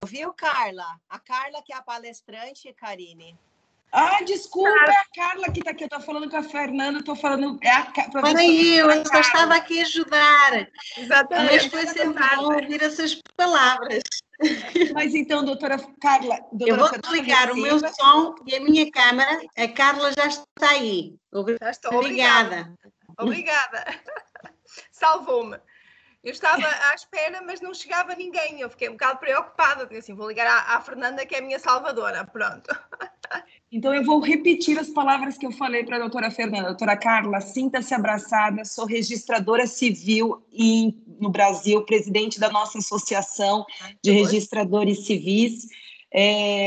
Viu, Carla? A Carla que é a palestrante, Karine. Ah, desculpa, é a Carla que está aqui. Eu estou falando com a Fernanda, estou falando... É a Para eu só estava aqui a ajudar. Exatamente. Mas foi sempre bom ouvir essas palavras. Mas então, doutora Carla... Eu vou desligar o meu som e a minha câmara. A Carla já está aí. Já estou. Obrigada. Obrigada. Salvou-me. Eu estava à espera, mas não chegava ninguém. Eu fiquei um bocado preocupada. Porque assim, vou ligar à Fernanda, que é a minha salvadora. Pronto. Então, eu vou repetir as palavras que eu falei para a doutora Fernanda. Doutora Carla, sinta-se abraçada. Sou registradora civil no Brasil, presidente da nossa associação de registradores civis.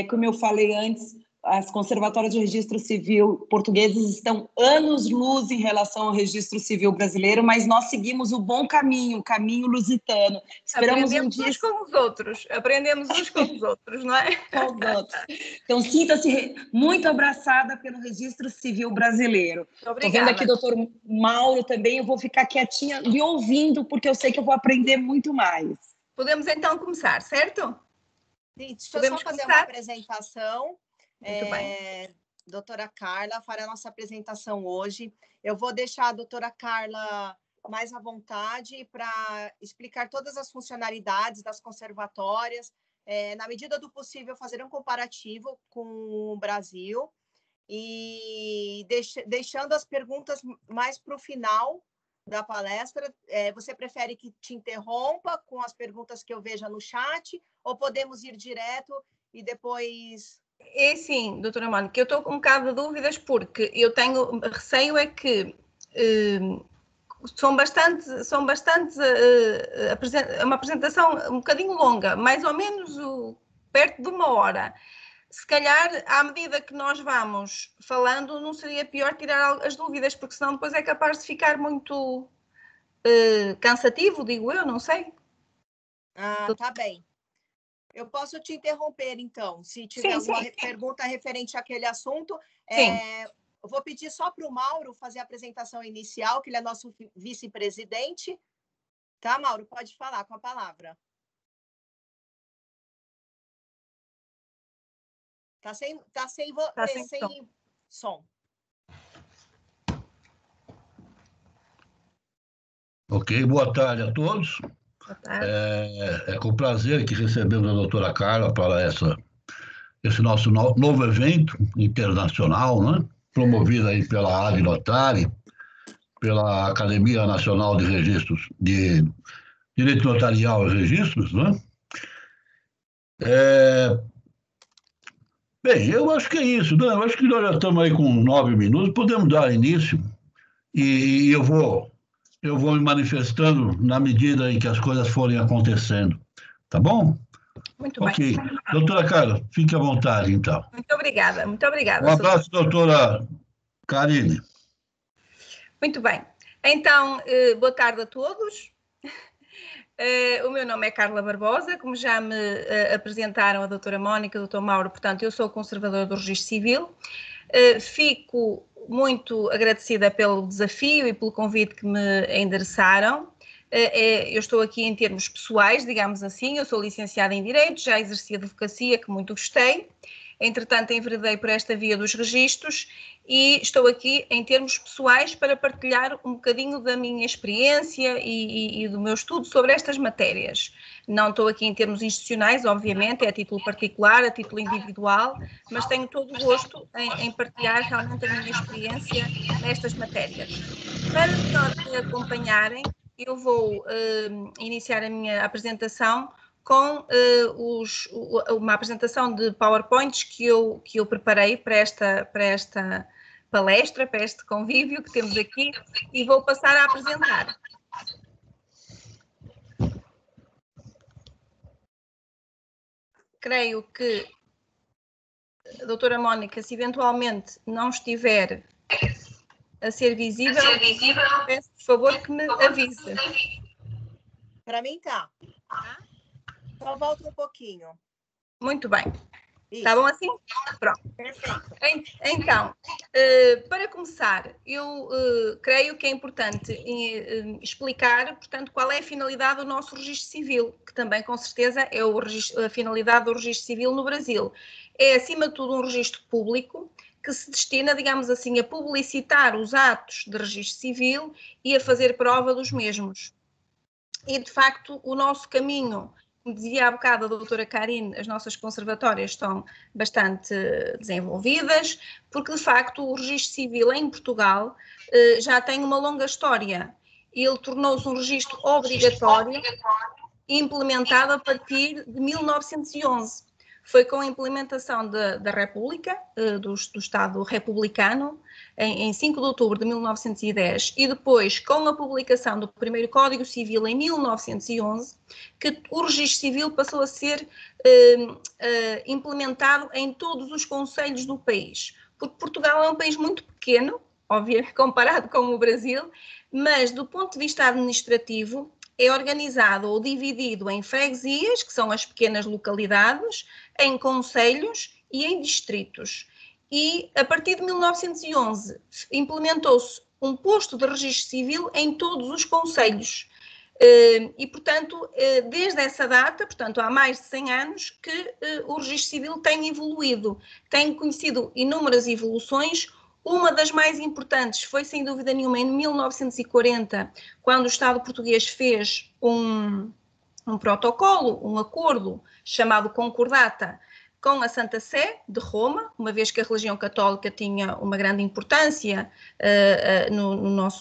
Como eu falei antes, as conservatórias de registro civil portugueses estão anos-luz em relação ao registro civil brasileiro, mas nós seguimos o bom caminho, o caminho lusitano. Esperamos aprendemos uns com os outros, aprendemos uns com os outros, não é? Com os outros. Então, sinta-se muito abraçada pelo registro civil brasileiro. Estou vendo aqui o doutor Mauro também, eu vou ficar quietinha lhe ouvindo, porque eu sei que eu vou aprender muito mais. Podemos então começar, certo? Sim, deixa eu só fazer uma apresentação. Muito bem. Doutora Carla fará a nossa apresentação hoje. Eu vou deixar a doutora Carla mais à vontade para explicar todas as funcionalidades das conservatórias, na medida do possível fazer um comparativo com o Brasil e deixando as perguntas mais para o final da palestra. Você prefere que te interrompa com as perguntas que eu veja no chat ou podemos ir direto e depois... Sim, doutora Mónica, eu estou com um bocado de dúvidas porque eu tenho receio que uma apresentação um bocadinho longa, mais ou menos perto de 1 hora. Se calhar, à medida que nós vamos falando, não seria pior tirar as dúvidas, porque senão depois é capaz de ficar muito cansativo, digo eu, não sei. Tá bem. Eu posso te interromper, então, se tiver alguma pergunta referente àquele assunto. Eu vou pedir só para o Mauro fazer a apresentação inicial, que ele é nosso vice-presidente. Tá, Mauro? Pode falar com a palavra. Tá sem som. Ok, boa tarde a todos. É com prazer que recebemos a doutora Carla para esse nosso novo evento internacional, né? Promovido aí pela AD Notari, pela Academia Nacional de Registros, de Direito Notarial e Registros, né? Bem, eu acho que é isso, né? Eu acho que nós já estamos aí com 9 minutos, podemos dar início e eu vou me manifestando na medida em que as coisas forem acontecendo, tá bom? Muito bem. Ok. Doutora Carla, fique à vontade, então. Muito obrigada, muito obrigada. Um abraço, doutora Karine. Muito bem. Então, boa tarde a todos. O meu nome é Carla Barbosa, como já me apresentaram a doutora Mónica, o doutor Mauro, portanto, eu sou conservadora do Registro Civil. Fico muito agradecida pelo desafio e pelo convite que me endereçaram. Eu estou aqui em termos pessoais, digamos assim, eu sou licenciada em Direito, já exerci advocacia, que muito gostei. Entretanto, enveredei por esta via dos registros e estou aqui em termos pessoais para partilhar um bocadinho da minha experiência e do meu estudo sobre estas matérias. Não estou aqui em termos institucionais, obviamente, é a título particular, a título individual, mas tenho todo o gosto em partilhar realmente a minha experiência nestas matérias. Para melhor me acompanharem, eu vou iniciar a minha apresentação com uma apresentação de PowerPoints que eu preparei para esta palestra, para este convívio que temos aqui, e vou passar a apresentar. Creio que a doutora Mónica, se eventualmente não estiver a ser visível, peço, por favor, que me avise. Para mim, tá. Só volta um pouquinho. Muito bem. Está bom assim? Pronto. Perfeito. Então, para começar, eu creio que é importante explicar, portanto, qual é a finalidade do nosso registro civil, que também, com certeza, é a finalidade do registro civil no Brasil. É, acima de tudo, um registro público que se destina, digamos assim, a publicitar os atos de registro civil e a fazer prova dos mesmos. E, de facto, o nosso caminho, como dizia há bocado a doutora Karine, as nossas conservatórias estão bastante desenvolvidas, porque, de facto, o registro civil em Portugal já tem uma longa história. Ele tornou-se um registro obrigatório e implementado a partir de 1911. Foi com a implementação da República, do Estado republicano, em 5 de outubro de 1910, e depois com a publicação do primeiro Código Civil em 1911, que o registro civil passou a ser implementado em todos os concelhos do país. Porque Portugal é um país muito pequeno, obviamente, comparado com o Brasil, mas do ponto de vista administrativo, é organizado ou dividido em freguesias, que são as pequenas localidades, em concelhos e em distritos. E, a partir de 1911, implementou-se um posto de registro civil em todos os concelhos. E, portanto, desde essa data, portanto, há mais de 100 anos, que o registro civil tem evoluído, tem conhecido inúmeras evoluções. Uma das mais importantes foi, sem dúvida nenhuma, em 1940, quando o Estado português fez um protocolo, um acordo chamado Concordata com a Santa Sé de Roma, uma vez que a religião católica tinha uma grande importância no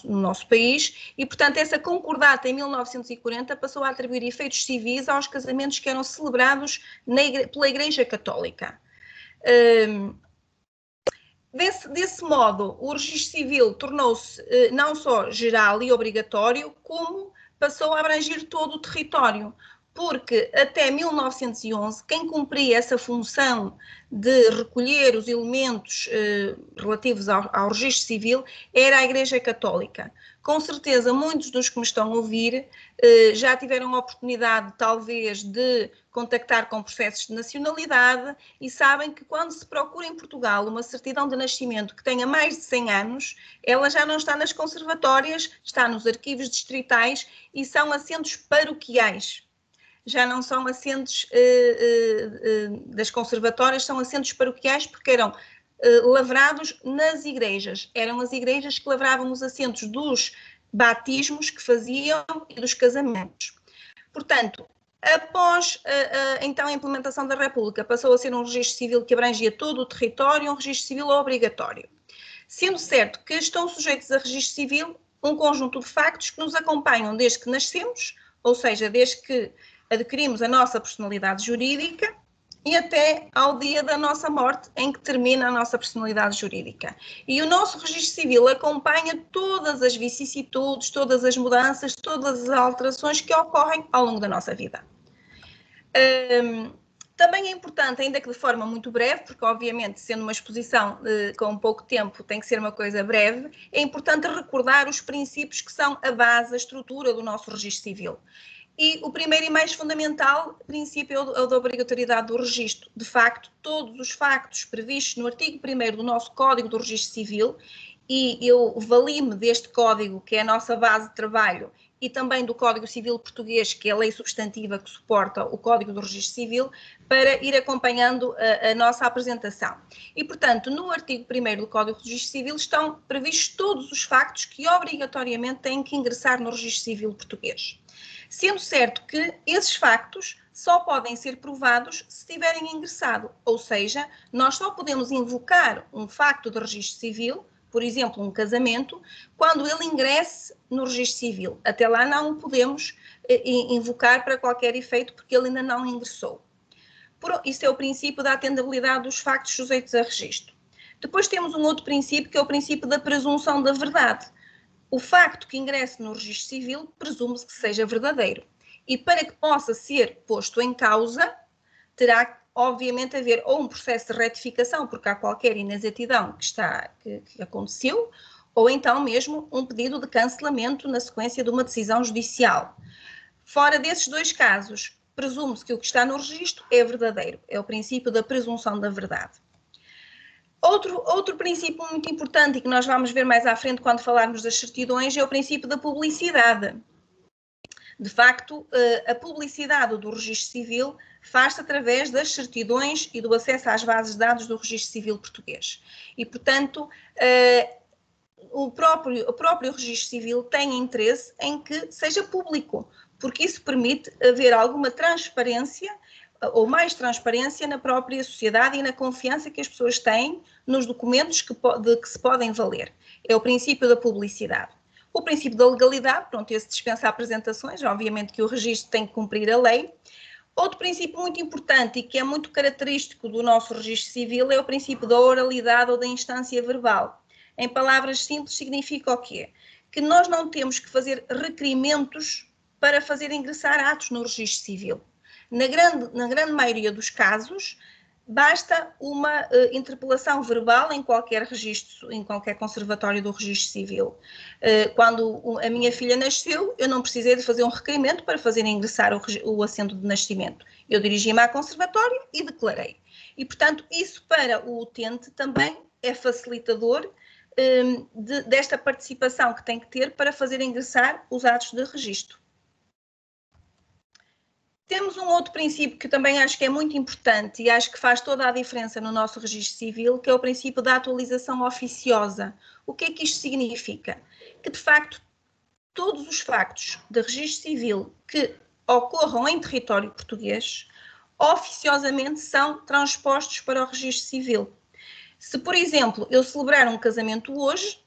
nosso país, e, portanto, essa Concordata em 1940 passou a atribuir efeitos civis aos casamentos que eram celebrados pela Igreja Católica. Desse modo, o registro civil tornou-se não só geral e obrigatório, como passou a abranger todo o território, porque até 1911, quem cumpria essa função de recolher os elementos relativos ao registro civil era a Igreja Católica. Com certeza, muitos dos que me estão a ouvir já tiveram a oportunidade, talvez, de contactar com processos de nacionalidade e sabem que quando se procura em Portugal uma certidão de nascimento que tenha mais de 100 anos, ela já não está nas conservatórias, está nos arquivos distritais e são assentos paroquiais. Já não são assentos das conservatórias, são assentos paroquiais porque eram lavrados nas igrejas. Eram as igrejas que lavravam os assentos dos batismos que faziam e dos casamentos. Portanto, após então a implementação da República, passou a ser um registro civil que abrangia todo o território, um registro civil obrigatório. Sendo certo que estão sujeitos a registro civil um conjunto de factos que nos acompanham desde que nascemos, ou seja, desde que adquirimos a nossa personalidade jurídica e até ao dia da nossa morte, em que termina a nossa personalidade jurídica. E o nosso registro civil acompanha todas as vicissitudes, todas as mudanças, todas as alterações que ocorrem ao longo da nossa vida. Também é importante, ainda que de forma muito breve, porque obviamente sendo uma exposição com pouco tempo tem que ser uma coisa breve, é importante recordar os princípios que são a base, a estrutura do nosso registro civil. E o primeiro e mais fundamental princípio é o da obrigatoriedade do registro. De facto, todos os factos previstos no artigo 1º do nosso Código do Registro Civil, e eu vali-me deste código, que é a nossa base de trabalho, e também do Código Civil Português, que é a lei substantiva que suporta o Código do Registro Civil, para ir acompanhando a nossa apresentação. E, portanto, no artigo 1º do Código do Registro Civil estão previstos todos os factos que obrigatoriamente têm que ingressar no Registro Civil Português. Sendo certo que esses factos só podem ser provados se tiverem ingressado, ou seja, nós só podemos invocar um facto de registro civil, por exemplo, um casamento, quando ele ingresse no registro civil. Até lá não o podemos invocar para qualquer efeito, porque ele ainda não ingressou. Isso é o princípio da atendabilidade dos factos sujeitos a registro. Depois temos um outro princípio, que é o princípio da presunção da verdade. O facto que ingresse no registro civil presume-se que seja verdadeiro. E para que possa ser posto em causa, terá obviamente haver ou um processo de retificação, porque há qualquer inexatidão que aconteceu, ou então mesmo um pedido de cancelamento na sequência de uma decisão judicial. Fora desses dois casos, presume-se que o que está no registro é verdadeiro. É o princípio da presunção da verdade. Outro princípio muito importante e que nós vamos ver mais à frente quando falarmos das certidões é o princípio da publicidade. De facto, a publicidade do registro civil faz-se através das certidões e do acesso às bases de dados do registro civil português. E, portanto, o próprio registro civil tem interesse em que seja público, porque isso permite haver alguma transparência ou mais transparência na própria sociedade e na confiança que as pessoas têm nos documentos de que se podem valer. É o princípio da publicidade. O princípio da legalidade, pronto, esse dispensa apresentações, obviamente que o registro tem que cumprir a lei. Outro princípio muito importante e que é muito característico do nosso registro civil é o princípio da oralidade ou da instância verbal. Em palavras simples, significa o quê? Que nós não temos que fazer requerimentos para fazer ingressar atos no registro civil. Na grande maioria dos casos, basta uma interpelação verbal em qualquer registro, em qualquer conservatório do registro civil. Quando a minha filha nasceu, eu não precisei de fazer um requerimento para fazer ingressar o assento de nascimento. Eu dirigi-me à conservatório e declarei. E, portanto, isso para o utente também é facilitador desta participação que tem que ter para fazer ingressar os atos de registro. Temos um outro princípio que também acho que é muito importante e acho que faz toda a diferença no nosso registro civil, que é o princípio da atualização oficiosa. O que é que isto significa? Que, de facto, todos os factos de registro civil que ocorram em território português, oficiosamente são transpostos para o registro civil. Se, por exemplo, eu celebrar um casamento hoje,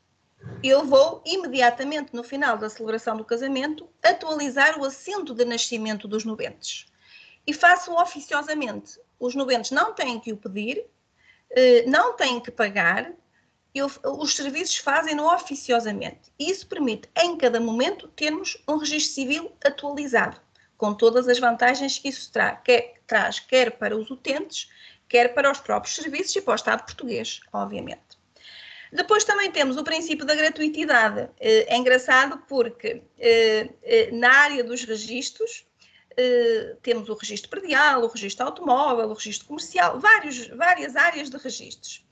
eu vou imediatamente, no final da celebração do casamento, atualizar o assento de nascimento dos nubentes. E faço oficiosamente. Os nubentes não têm que o pedir, não têm que pagar, os serviços fazem-no oficiosamente. E isso permite, em cada momento, termos um registro civil atualizado, com todas as vantagens que isso traz, quer para os utentes, quer para os próprios serviços e para o Estado português, obviamente. Depois também temos o princípio da gratuitidade. É engraçado porque na área dos registros temos o registro predial, o registro automóvel, o registro comercial, várias áreas de registros.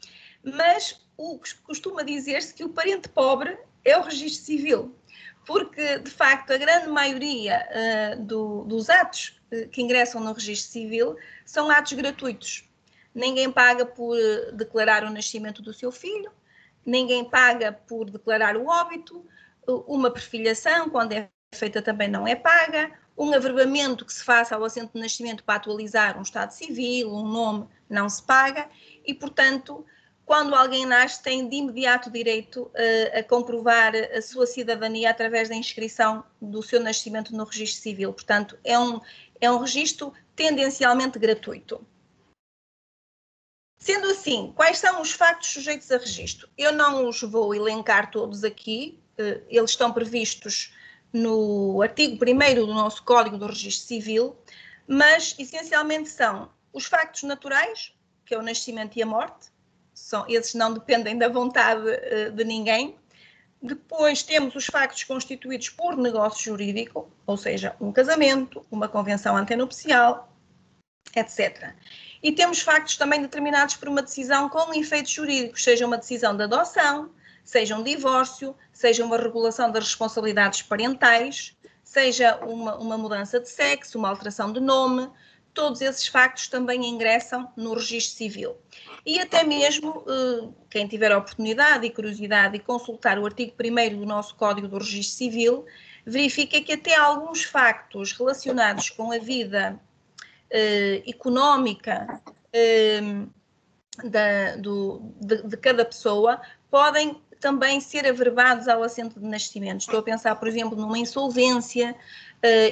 Mas costuma dizer-se que o parente pobre é o registro civil, porque de facto a grande maioria dos atos que ingressam no registro civil são atos gratuitos. Ninguém paga por declarar o nascimento do seu filho, ninguém paga por declarar o óbito, uma perfilhação, quando é feita também não é paga, um averbamento que se faça ao assento de nascimento para atualizar um estado civil, um nome, não se paga e, portanto, quando alguém nasce tem de imediato direito a comprovar a sua cidadania através da inscrição do seu nascimento no registro civil. Portanto, é um registro tendencialmente gratuito. Sendo assim, quais são os factos sujeitos a registro? Eu não os vou elencar todos aqui, eles estão previstos no artigo 1º do nosso Código do Registro Civil, mas essencialmente são os factos naturais, que é o nascimento e a morte, esses não dependem da vontade de ninguém. Depois temos os factos constituídos por negócio jurídico, ou seja, um casamento, uma convenção antenupcial, etc. E temos factos também determinados por uma decisão com efeitos jurídicos, seja uma decisão de adoção, seja um divórcio, seja uma regulação das responsabilidades parentais, seja uma mudança de sexo, uma alteração de nome, todos esses factos também ingressam no registro civil. E até mesmo, quem tiver a oportunidade e curiosidade de consultar o artigo 1º do nosso Código do Registro Civil, verifica que até alguns factos relacionados com a vida económica de cada pessoa podem também ser averbados ao assento de nascimento. Estou a pensar, por exemplo, numa insolvência,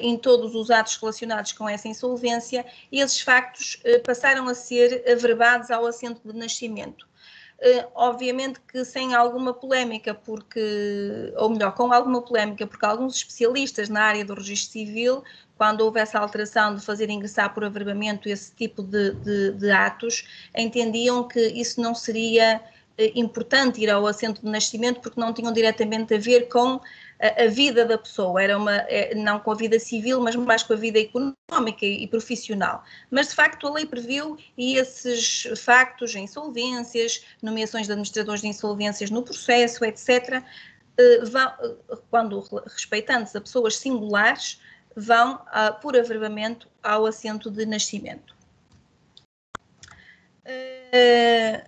em todos os atos relacionados com essa insolvência, e esses factos passaram a ser averbados ao assento de nascimento. Obviamente que sem alguma polémica, ou melhor, com alguma polémica, porque alguns especialistas na área do registro civil, quando houve essa alteração de fazer ingressar por averbamento esse tipo de atos, entendiam que isso não seria importante ir ao assento de nascimento porque não tinham diretamente a ver com a vida da pessoa, não com a vida civil, mas mais com a vida económica e profissional. Mas, de facto, a lei previu e esses factos, insolvências, nomeações de administradores de insolvências no processo, etc., quando respeitantes a pessoas singulares, vão, por averbamento, ao assento de nascimento.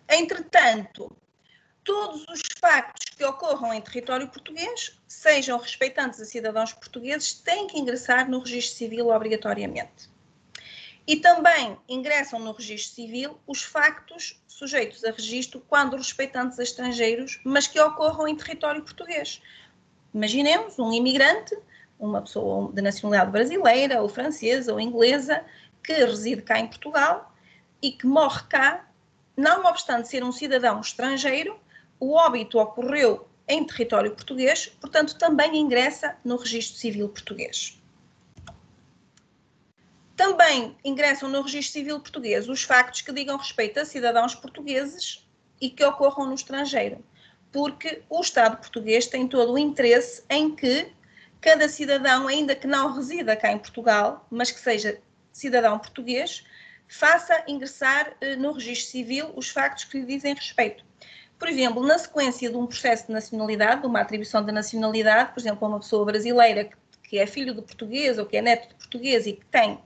Entretanto, todos os factos que ocorram em território português, sejam respeitantes a cidadãos portugueses, têm que ingressar no registro civil obrigatoriamente. E também ingressam no registro civil os factos sujeitos a registro quando respeitantes a estrangeiros, mas que ocorram em território português. Imaginemos um imigrante, uma pessoa de nacionalidade brasileira, ou francesa, ou inglesa, que reside cá em Portugal e que morre cá, não obstante ser um cidadão estrangeiro, o óbito ocorreu em território português, portanto, também ingressa no registro civil português. Também ingressam no registro civil português os factos que digam respeito a cidadãos portugueses e que ocorram no estrangeiro, porque o Estado português tem todo o interesse em que cada cidadão, ainda que não resida cá em Portugal, mas que seja cidadão português, faça ingressar no registro civil os factos que lhe dizem respeito. Por exemplo, na sequência de um processo de nacionalidade, de uma atribuição de nacionalidade, por exemplo, a uma pessoa brasileira que é filho de português ou que é neto de português e que tem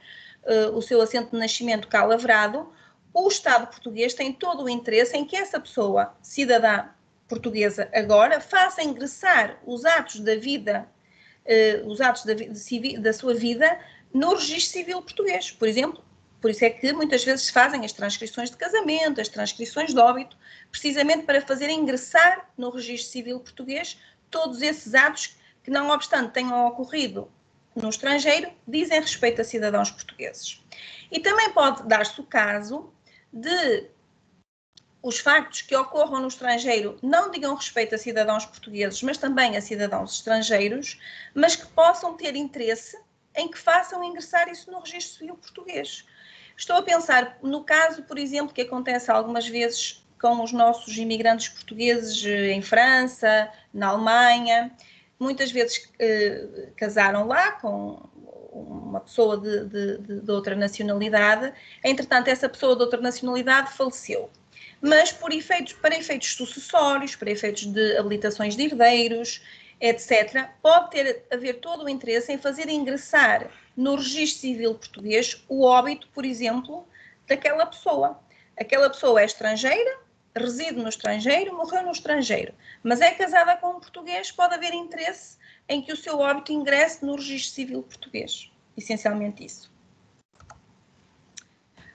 o seu assento de nascimento cá lavrado, o Estado português tem todo o interesse em que essa pessoa, cidadã portuguesa agora, faça ingressar os atos da vida, da sua vida no registro civil português. Por exemplo, por isso é que muitas vezes se fazem as transcrições de casamento, as transcrições de óbito, precisamente para fazer ingressar no registro civil português todos esses atos que, não obstante tenham ocorrido no estrangeiro, dizem respeito a cidadãos portugueses. E também pode dar-se o caso de os factos que ocorram no estrangeiro não digam respeito a cidadãos portugueses, mas também a cidadãos estrangeiros, mas que possam ter interesse em que façam ingressar isso no registro civil português. Estou a pensar no caso, por exemplo, que acontece algumas vezes com os nossos imigrantes portugueses em França, na Alemanha. Muitas vezes casaram lá com uma pessoa de outra nacionalidade. Entretanto, essa pessoa de outra nacionalidade faleceu. Mas para efeitos sucessórios, para efeitos de habilitações de herdeiros, etc., pode haver todo o interesse em fazer ingressar no registro civil português o óbito, por exemplo, daquela pessoa. Aquela pessoa é estrangeira, reside no estrangeiro, morreu no estrangeiro, mas é casada com um português, pode haver interesse em que o seu óbito ingresse no registro civil português. Essencialmente isso.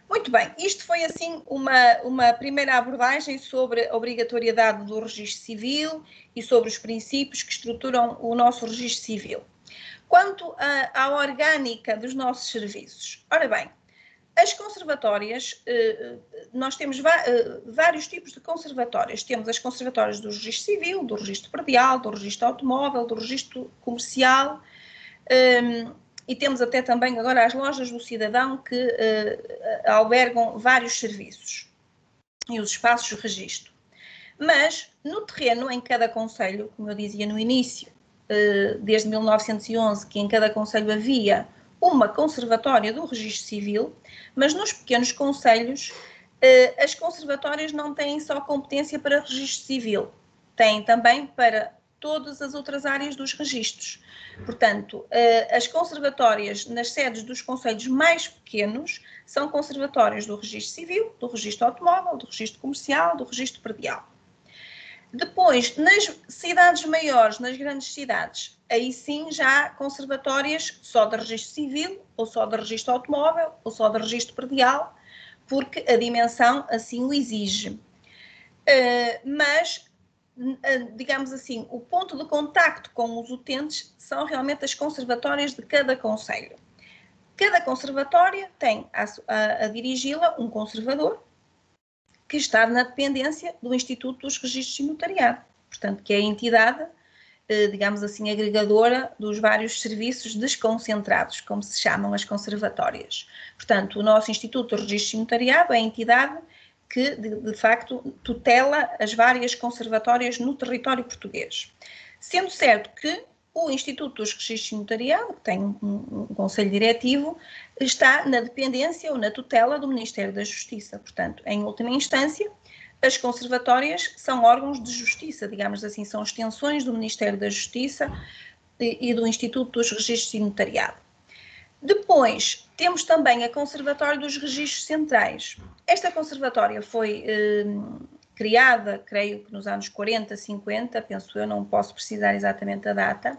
Muito bem, isto foi assim uma primeira abordagem sobre a obrigatoriedade do registro civil e sobre os princípios que estruturam o nosso registro civil. Quanto à orgânica dos nossos serviços, ora bem, as conservatórias, nós temos vários tipos de conservatórias. Temos as conservatórias do registro civil, do registro predial, do registro automóvel, do registro comercial, e temos até também agora as lojas do cidadão que albergam vários serviços e os espaços de registro. Mas no terreno, em cada concelho, como eu dizia no início, desde 1911, que em cada concelho havia uma conservatória do registro civil, mas nos pequenos concelhos as conservatórias não têm só competência para registro civil, têm também para todas as outras áreas dos registros. Portanto, as conservatórias nas sedes dos concelhos mais pequenos são conservatórias do registro civil, do registro automóvel, do registro comercial, do registro predial. Depois, nas cidades maiores, nas grandes cidades, aí sim já há conservatórias só de registro civil, ou só de registro automóvel, ou só de registro predial, porque a dimensão assim o exige. Mas, digamos assim, o ponto de contacto com os utentes são realmente as conservatórias de cada concelho. Cada conservatória tem a dirigi-la um conservador, que está na dependência do Instituto dos Registros e Notariado, portanto, que é a entidade, digamos assim, agregadora dos vários serviços desconcentrados, como se chamam as conservatórias. Portanto, o nosso Instituto dos Registros e Notariado é a entidade que, de facto, tutela as várias conservatórias no território português. Sendo certo que o Instituto dos Registros de Notariado, que tem um conselho diretivo, está na dependência ou na tutela do Ministério da Justiça. Portanto, em última instância, as conservatórias são órgãos de justiça, digamos assim, são extensões do Ministério da Justiça e do Instituto dos Registros de Notariado. Depois, temos também a Conservatória dos Registros Centrais. Esta conservatória foi criada, creio que nos anos 40, 50, penso eu, não posso precisar exatamente a data,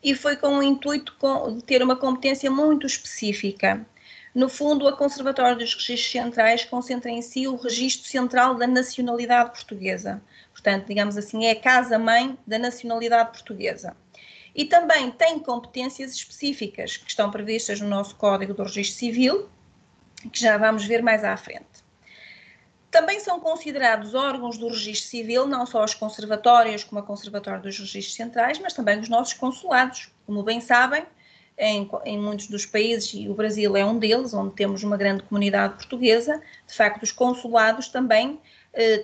e foi com o intuito de ter uma competência muito específica. No fundo, a Conservatória dos Registros Centrais concentra em si o registro central da nacionalidade portuguesa. Portanto, digamos assim, é a casa-mãe da nacionalidade portuguesa. E também tem competências específicas que estão previstas no nosso Código do Registro Civil, que já vamos ver mais à frente. Também são considerados órgãos do Registro Civil, não só os conservatórios, como a Conservatória dos Registros Centrais, mas também os nossos consulados. Como bem sabem, em muitos dos países, e o Brasil é um deles, onde temos uma grande comunidade portuguesa, de facto os consulados também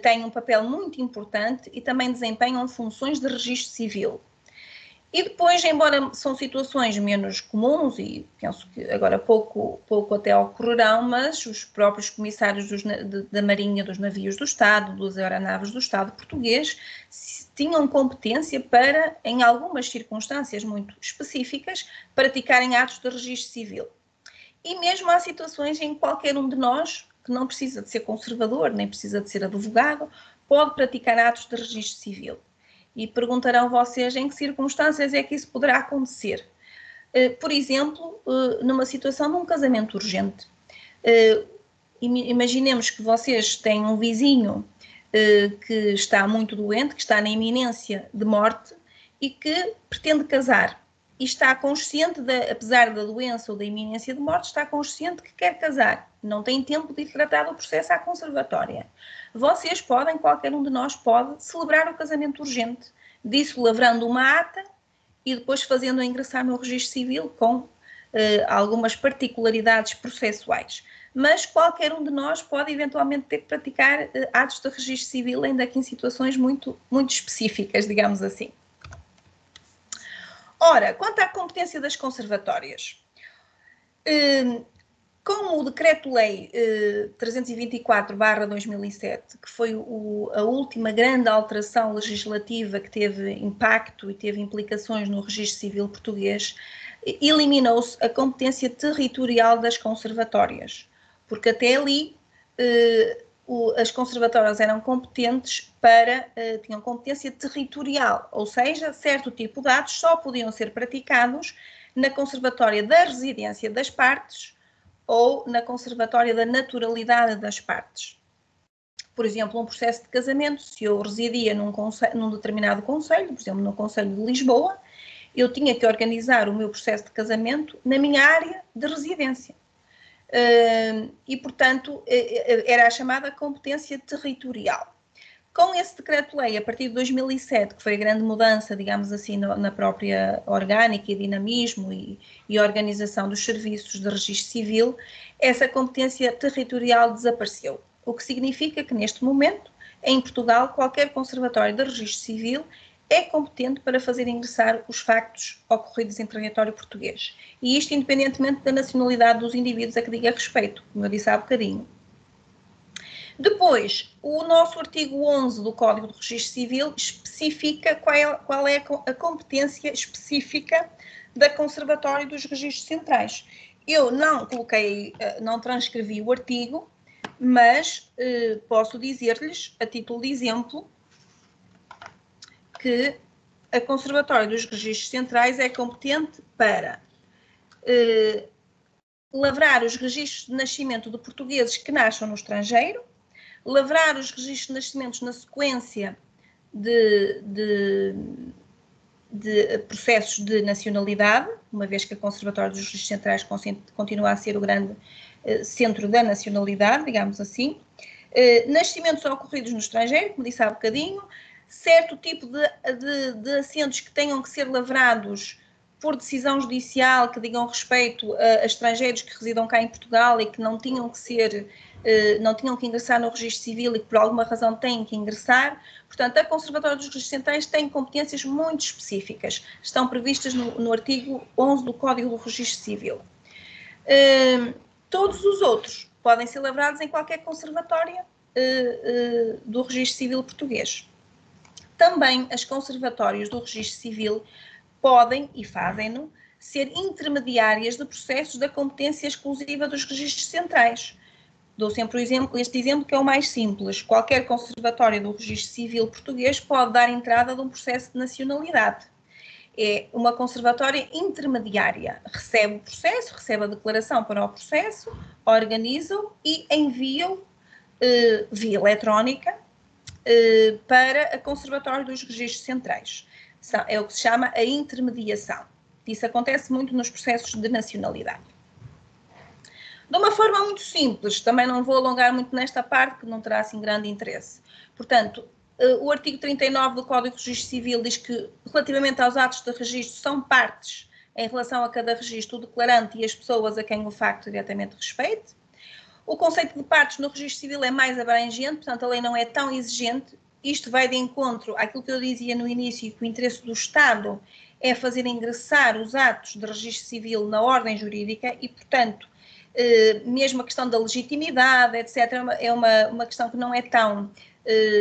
têm um papel muito importante e também desempenham funções de registro civil. E depois, embora são situações menos comuns, e penso que agora pouco até ocorrerão, mas os próprios comissários da Marinha, dos navios do Estado, das aeronaves do Estado português, tinham competência para, em algumas circunstâncias muito específicas, praticarem atos de registro civil. E mesmo há situações em que qualquer um de nós, que não precisa de ser conservador, nem precisa de ser advogado, pode praticar atos de registro civil. E perguntarão vocês em que circunstâncias é que isso poderá acontecer. Por exemplo, numa situação de um casamento urgente. Imaginemos que vocês têm um vizinho que está muito doente, que está na iminência de morte e que pretende casar. E está consciente, apesar da doença ou da iminência de morte, está consciente que quer casar. Não tem tempo de ir tratar do processo à conservatória. Vocês podem, qualquer um de nós pode, celebrar o casamento urgente. Disso lavrando uma ata e depois fazendo-a ingressar no registro civil com algumas particularidades processuais. Mas qualquer um de nós pode eventualmente ter que praticar atos de registro civil, ainda que em situações muito, muito específicas, digamos assim. Ora, quanto à competência das conservatórias, com o Decreto-Lei 324/2007, que foi a última grande alteração legislativa que teve impacto e teve implicações no registro civil português, eliminou-se a competência territorial das conservatórias, porque até ali as conservatórias eram competentes tinham competência territorial, ou seja, certo tipo de atos só podiam ser praticados na conservatória da residência das partes ou na conservatória da naturalidade das partes. Por exemplo, um processo de casamento, se eu residia num determinado concelho, por exemplo, no Concelho de Lisboa, eu tinha que organizar o meu processo de casamento na minha área de residência. E, portanto, era a chamada competência territorial. Com esse decreto-lei, a partir de 2007, que foi a grande mudança, digamos assim, na própria orgânica e dinamismo e organização dos serviços de registro civil, essa competência territorial desapareceu. O que significa que, neste momento, em Portugal, qualquer conservatório de registro civil é competente para fazer ingressar os factos ocorridos em território português. E isto independentemente da nacionalidade dos indivíduos a que diga respeito, como eu disse há bocadinho. Depois, o nosso artigo 11 do Código de Registro Civil especifica qual é a competência específica da Conservatória dos Registros Centrais. Eu não transcrevi o artigo, mas posso dizer-lhes, a título de exemplo, que a Conservatória dos Registros Centrais é competente para lavrar os registros de nascimento de portugueses que nasçam no estrangeiro, lavrar os registros de nascimentos na sequência de processos de nacionalidade, uma vez que a Conservatória dos Registros Centrais continua a ser o grande centro da nacionalidade, digamos assim, nascimentos ocorridos no estrangeiro, como disse há bocadinho, certo tipo de assentos que tenham que ser lavrados por decisão judicial que digam respeito a estrangeiros que residam cá em Portugal e que não tinham que ser não tinham que ingressar no registro civil e que por alguma razão têm que ingressar. Portanto, a Conservatória dos Registros Centrais tem competências muito específicas, estão previstas no artigo 11 do Código do Registro Civil. Todos os outros podem ser lavrados em qualquer conservatória do Registro Civil português. Também as conservatórias do Registro Civil podem, e fazem-no, ser intermediárias de processos da competência exclusiva dos registros centrais. Dou sempre este exemplo que é o mais simples. Qualquer conservatório do Registro Civil português pode dar entrada de um processo de nacionalidade. É uma conservatória intermediária. Recebe o processo, recebe a declaração para o processo, organiza-o e envia-o via eletrónica para a Conservatória dos Registros Centrais. É o que se chama a intermediação. Isso acontece muito nos processos de nacionalidade. De uma forma muito simples, também não vou alongar muito nesta parte, que não terá assim grande interesse. Portanto, o artigo 39 do Código de Registro Civil diz que, relativamente aos atos de registro, são partes em relação a cada registro, o declarante e as pessoas a quem o facto diretamente respeite. O conceito de partes no registro civil é mais abrangente, portanto, a lei não é tão exigente. Isto vai de encontro àquilo que eu dizia no início, que o interesse do Estado é fazer ingressar os atos de registro civil na ordem jurídica e, portanto, mesmo a questão da legitimidade, etc., é uma questão que não é tão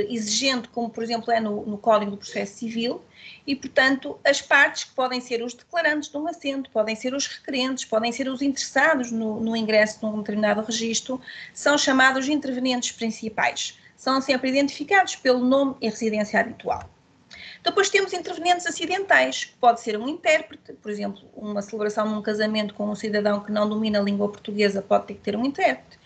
exigente como, por exemplo, é no Código do Processo Civil e, portanto, as partes que podem ser os declarantes de um assento, podem ser os requerentes, podem ser os interessados no ingresso de um determinado registro, são chamados intervenientes principais. São sempre identificados pelo nome e residência habitual. Depois temos intervenientes acidentais, que pode ser um intérprete, por exemplo, uma celebração num casamento com um cidadão que não domina a língua portuguesa pode ter que ter um intérprete.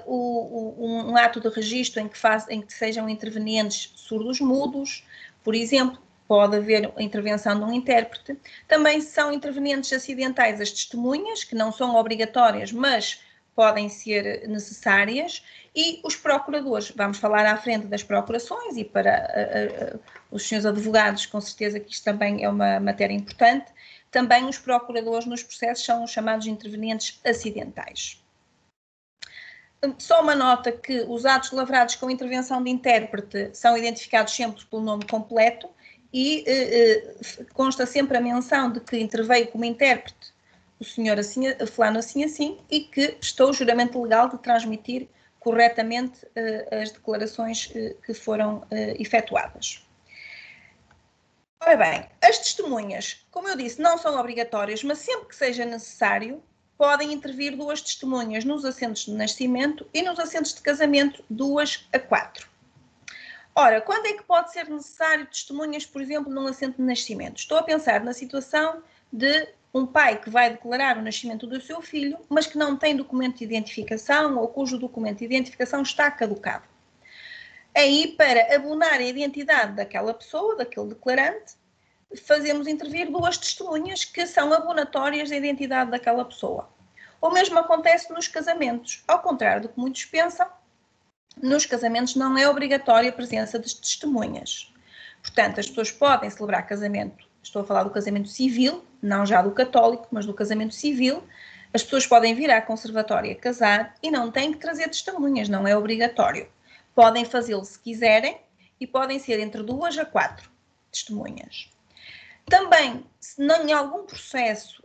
Um ato de registro em que sejam intervenientes surdos-mudos, por exemplo, pode haver a intervenção de um intérprete. Também são intervenientes acidentais as testemunhas, que não são obrigatórias, mas podem ser necessárias, e os procuradores. Vamos falar à frente das procurações e para os senhores advogados, com certeza que isto também é uma matéria importante. Também os procuradores nos processos são os chamados intervenientes acidentais. Só uma nota que os atos lavrados com intervenção de intérprete são identificados sempre pelo nome completo e consta sempre a menção de que interveio como intérprete o senhor assim, fulano assim, e que prestou o juramento legal de transmitir corretamente as declarações que foram efetuadas. Ora bem, as testemunhas, como eu disse, não são obrigatórias, mas sempre que seja necessário, podem intervir 2 testemunhas nos assentos de nascimento e nos assentos de casamento, 2 a 4. Ora, quando é que pode ser necessário testemunhas, por exemplo, num assento de nascimento? Estou a pensar na situação de um pai que vai declarar o nascimento do seu filho, mas que não tem documento de identificação ou cujo documento de identificação está caducado. Aí, para abonar a identidade daquela pessoa, daquele declarante, fazemos intervir 2 testemunhas que são abonatórias da identidade daquela pessoa. O mesmo acontece nos casamentos. Ao contrário do que muitos pensam, nos casamentos não é obrigatória a presença de testemunhas. Portanto, as pessoas podem celebrar casamento. Estou a falar do casamento civil, não já do católico, mas do casamento civil. As pessoas podem vir à conservatória casar e não têm que trazer testemunhas, não é obrigatório. Podem fazê-lo se quiserem e podem ser entre 2 a 4 testemunhas. Também, se em algum processo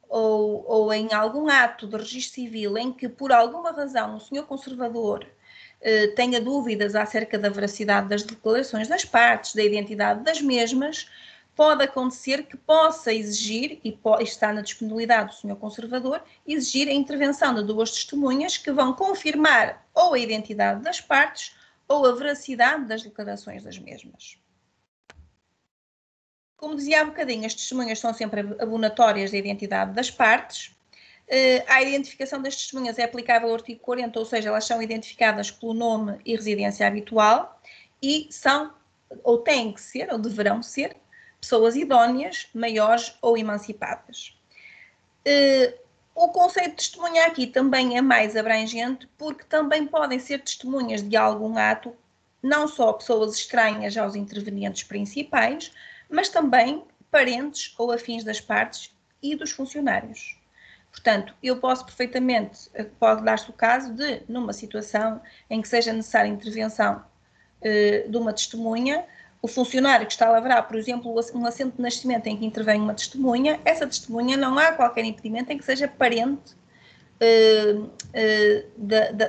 ou em algum ato de registro civil em que por alguma razão o senhor conservador tenha dúvidas acerca da veracidade das declarações das partes, da identidade das mesmas, pode acontecer que possa exigir, e está na disponibilidade do senhor conservador, exigir a intervenção de 2 testemunhas que vão confirmar ou a identidade das partes ou a veracidade das declarações das mesmas. Como dizia há bocadinho, as testemunhas são sempre abonatórias da identidade das partes. A identificação das testemunhas é aplicável ao artigo 40, ou seja, elas são identificadas pelo nome e residência habitual e são, ou têm que ser, ou deverão ser, pessoas idóneas, maiores ou emancipadas. O conceito de testemunha aqui também é mais abrangente porque também podem ser testemunhas de algum ato, não só pessoas estranhas aos intervenientes principais, mas também parentes ou afins das partes e dos funcionários. Portanto, eu posso perfeitamente, pode dar-se o caso de, numa situação em que seja necessária a intervenção de uma testemunha, o funcionário que está a lavrar, por exemplo, um assento de nascimento em que intervém uma testemunha, essa testemunha não há qualquer impedimento em que seja parente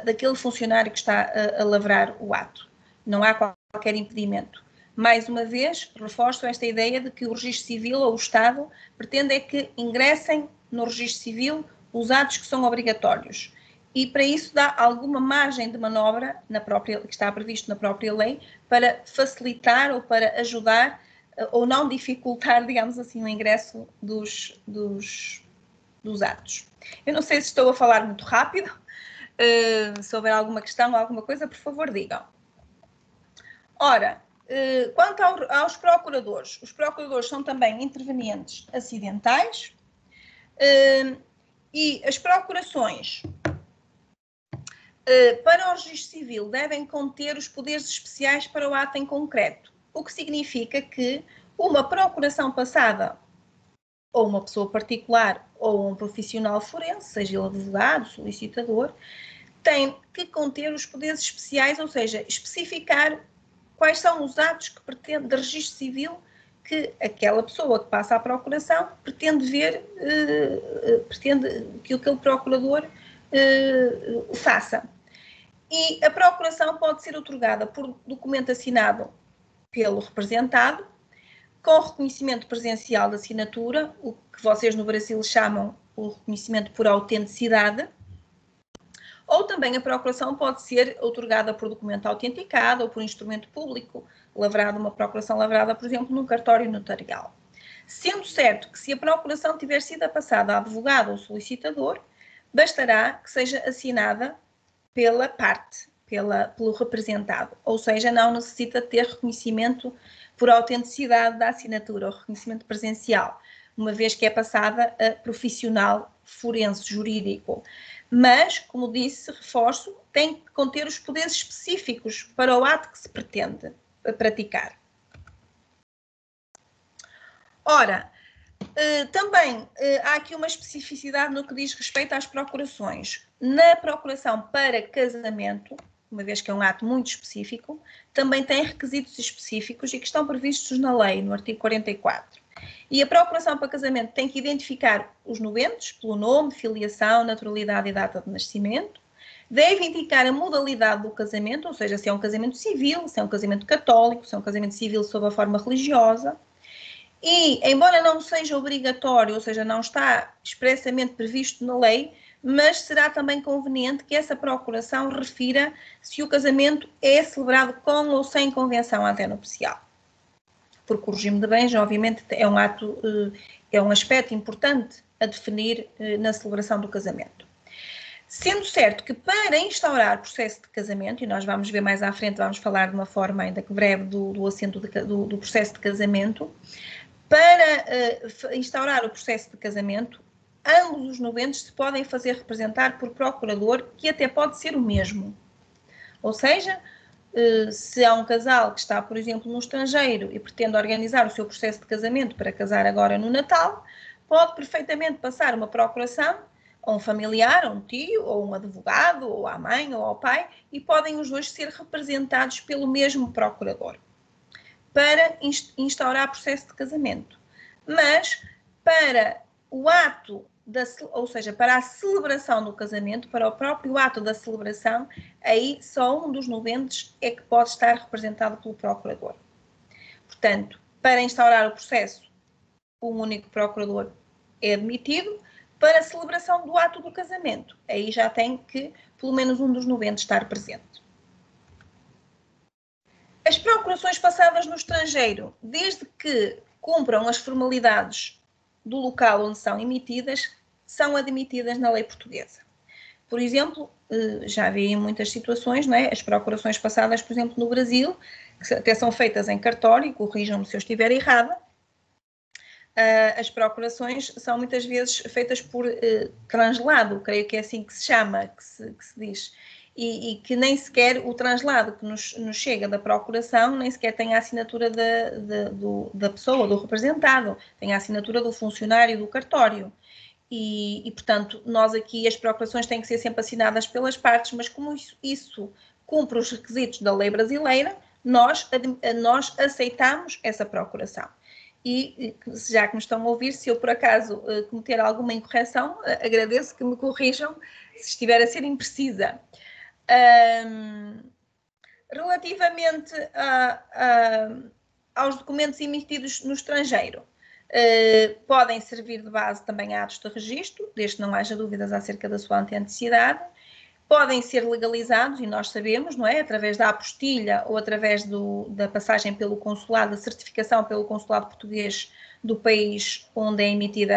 daquele funcionário que está a lavrar o ato. Não há qualquer impedimento. Mais uma vez, reforço esta ideia de que o registro civil ou o Estado pretende é que ingressem no registro civil os atos que são obrigatórios. E para isso dá alguma margem de manobra que está previsto na própria lei para facilitar ou para ajudar ou não dificultar, digamos assim, o ingresso dos atos. Eu não sei se estou a falar muito rápido. Se houver alguma questão ou alguma coisa, por favor, digam. Ora, quanto aos procuradores, os procuradores são também intervenientes acidentais e as procurações para o registro civil devem conter os poderes especiais para o ato em concreto, o que significa que uma procuração passada ou uma pessoa particular ou um profissional forense, seja ele advogado, solicitador, tem que conter os poderes especiais, ou seja, especificar quais são os atos que pretende, de registro civil, que aquela pessoa que passa à procuração pretende ver, pretende que aquele procurador faça. E a procuração pode ser outorgada por documento assinado pelo representado, com reconhecimento presencial da assinatura, o que vocês no Brasil chamam o reconhecimento por autenticidade, ou também a procuração pode ser outorgada por documento autenticado ou por instrumento público, uma procuração lavrada, por exemplo, num cartório notarial. Sendo certo que se a procuração tiver sido passada a advogado ou solicitador, bastará que seja assinada pela parte, pelo representado, ou seja, não necessita ter reconhecimento por autenticidade da assinatura ou reconhecimento presencial, uma vez que é passada a profissional forense jurídico. Mas, como disse, reforço, tem que conter os poderes específicos para o ato que se pretende praticar. Ora, também há aqui uma especificidade no que diz respeito às procurações. Na procuração para casamento, uma vez que é um ato muito específico, também tem requisitos específicos e que estão previstos na lei, no artigo 44. E a procuração para casamento tem que identificar os noventes pelo nome, filiação, naturalidade e data de nascimento. Deve indicar a modalidade do casamento, ou seja, se é um casamento civil, se é um casamento católico, se é um casamento civil sob a forma religiosa. E, embora não seja obrigatório, ou seja, não está expressamente previsto na lei, mas será também conveniente que essa procuração refira se o casamento é celebrado com ou sem convenção antenupcial. Porque o regime de bens, obviamente, é um aspecto importante a definir na celebração do casamento. Sendo certo que para instaurar o processo de casamento, e nós vamos ver mais à frente, vamos falar de uma forma ainda que breve do assento do processo de casamento, para instaurar o processo de casamento, ambos os noventes se podem fazer representar por procurador, que até pode ser o mesmo. Ou seja, se há um casal que está, por exemplo, no estrangeiro e pretende organizar o seu processo de casamento para casar agora no Natal, pode perfeitamente passar uma procuração a um familiar, a um tio, ou um advogado, ou à mãe, ou ao pai, e podem os dois ser representados pelo mesmo procurador para instaurar processo de casamento. Mas para o ato, ou seja, para a celebração do casamento, para o próprio ato da celebração, aí só um dos noventes é que pode estar representado pelo procurador. Portanto, para instaurar o processo, um único procurador é admitido. Para a celebração do ato do casamento, aí já tem que pelo menos um dos noventes estar presente. As procurações passadas no estrangeiro, desde que cumpram as formalidades do local onde são emitidas, são admitidas na lei portuguesa. Por exemplo, já vi em muitas situações, não é? As procurações passadas, por exemplo, no Brasil, que até são feitas em cartório, corrijam-me se eu estiver errada, as procurações são muitas vezes feitas por translado, creio que é assim que se chama, que se diz, e que nem sequer o translado que nos chega da procuração, nem sequer tem a assinatura da pessoa, do representado, tem a assinatura do funcionário do cartório. e, portanto, nós aqui, as procurações têm que ser sempre assinadas pelas partes, mas como isso cumpre os requisitos da lei brasileira, nós aceitamos essa procuração. E, já que me estão a ouvir, se eu por acaso cometer alguma incorreção, agradeço que me corrijam se estiver a ser imprecisa. Relativamente aos documentos emitidos no estrangeiro, podem servir de base também a atos de registro, desde que não haja dúvidas acerca da sua autenticidade. Podem ser legalizados, e nós sabemos, não é? Através da apostilha ou através da passagem pelo consulado, da certificação pelo consulado português do país onde é emitido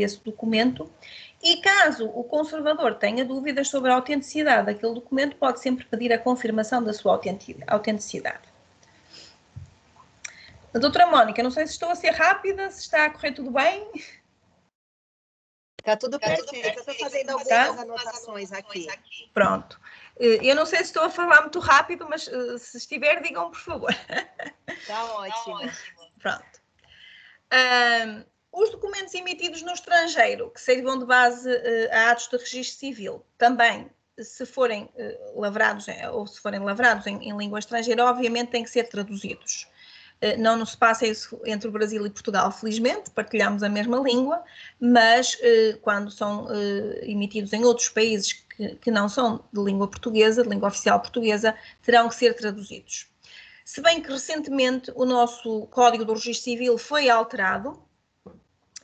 esse documento. E caso o conservador tenha dúvidas sobre a autenticidade daquele documento, pode sempre pedir a confirmação da sua autenticidade. A doutora Mónica, não sei se estou a ser rápida, se está a correr tudo bem. Está tudo perfeito, eu estou fazendo algumas anotações aqui. Pronto. Eu não sei se estou a falar muito rápido, mas se estiver, digam, por favor. Está ótimo. Pronto. Os documentos emitidos no estrangeiro, que servam de base a atos de registro civil, também, se forem lavrados, ou se forem lavrados em língua estrangeira, obviamente têm que ser traduzidos. Não se passa isso entre o Brasil e Portugal, felizmente, partilhamos a mesma língua, mas quando são emitidos em outros países que não são de língua portuguesa, de língua oficial portuguesa, terão que ser traduzidos. Se bem que recentemente o nosso Código do Registro Civil foi alterado,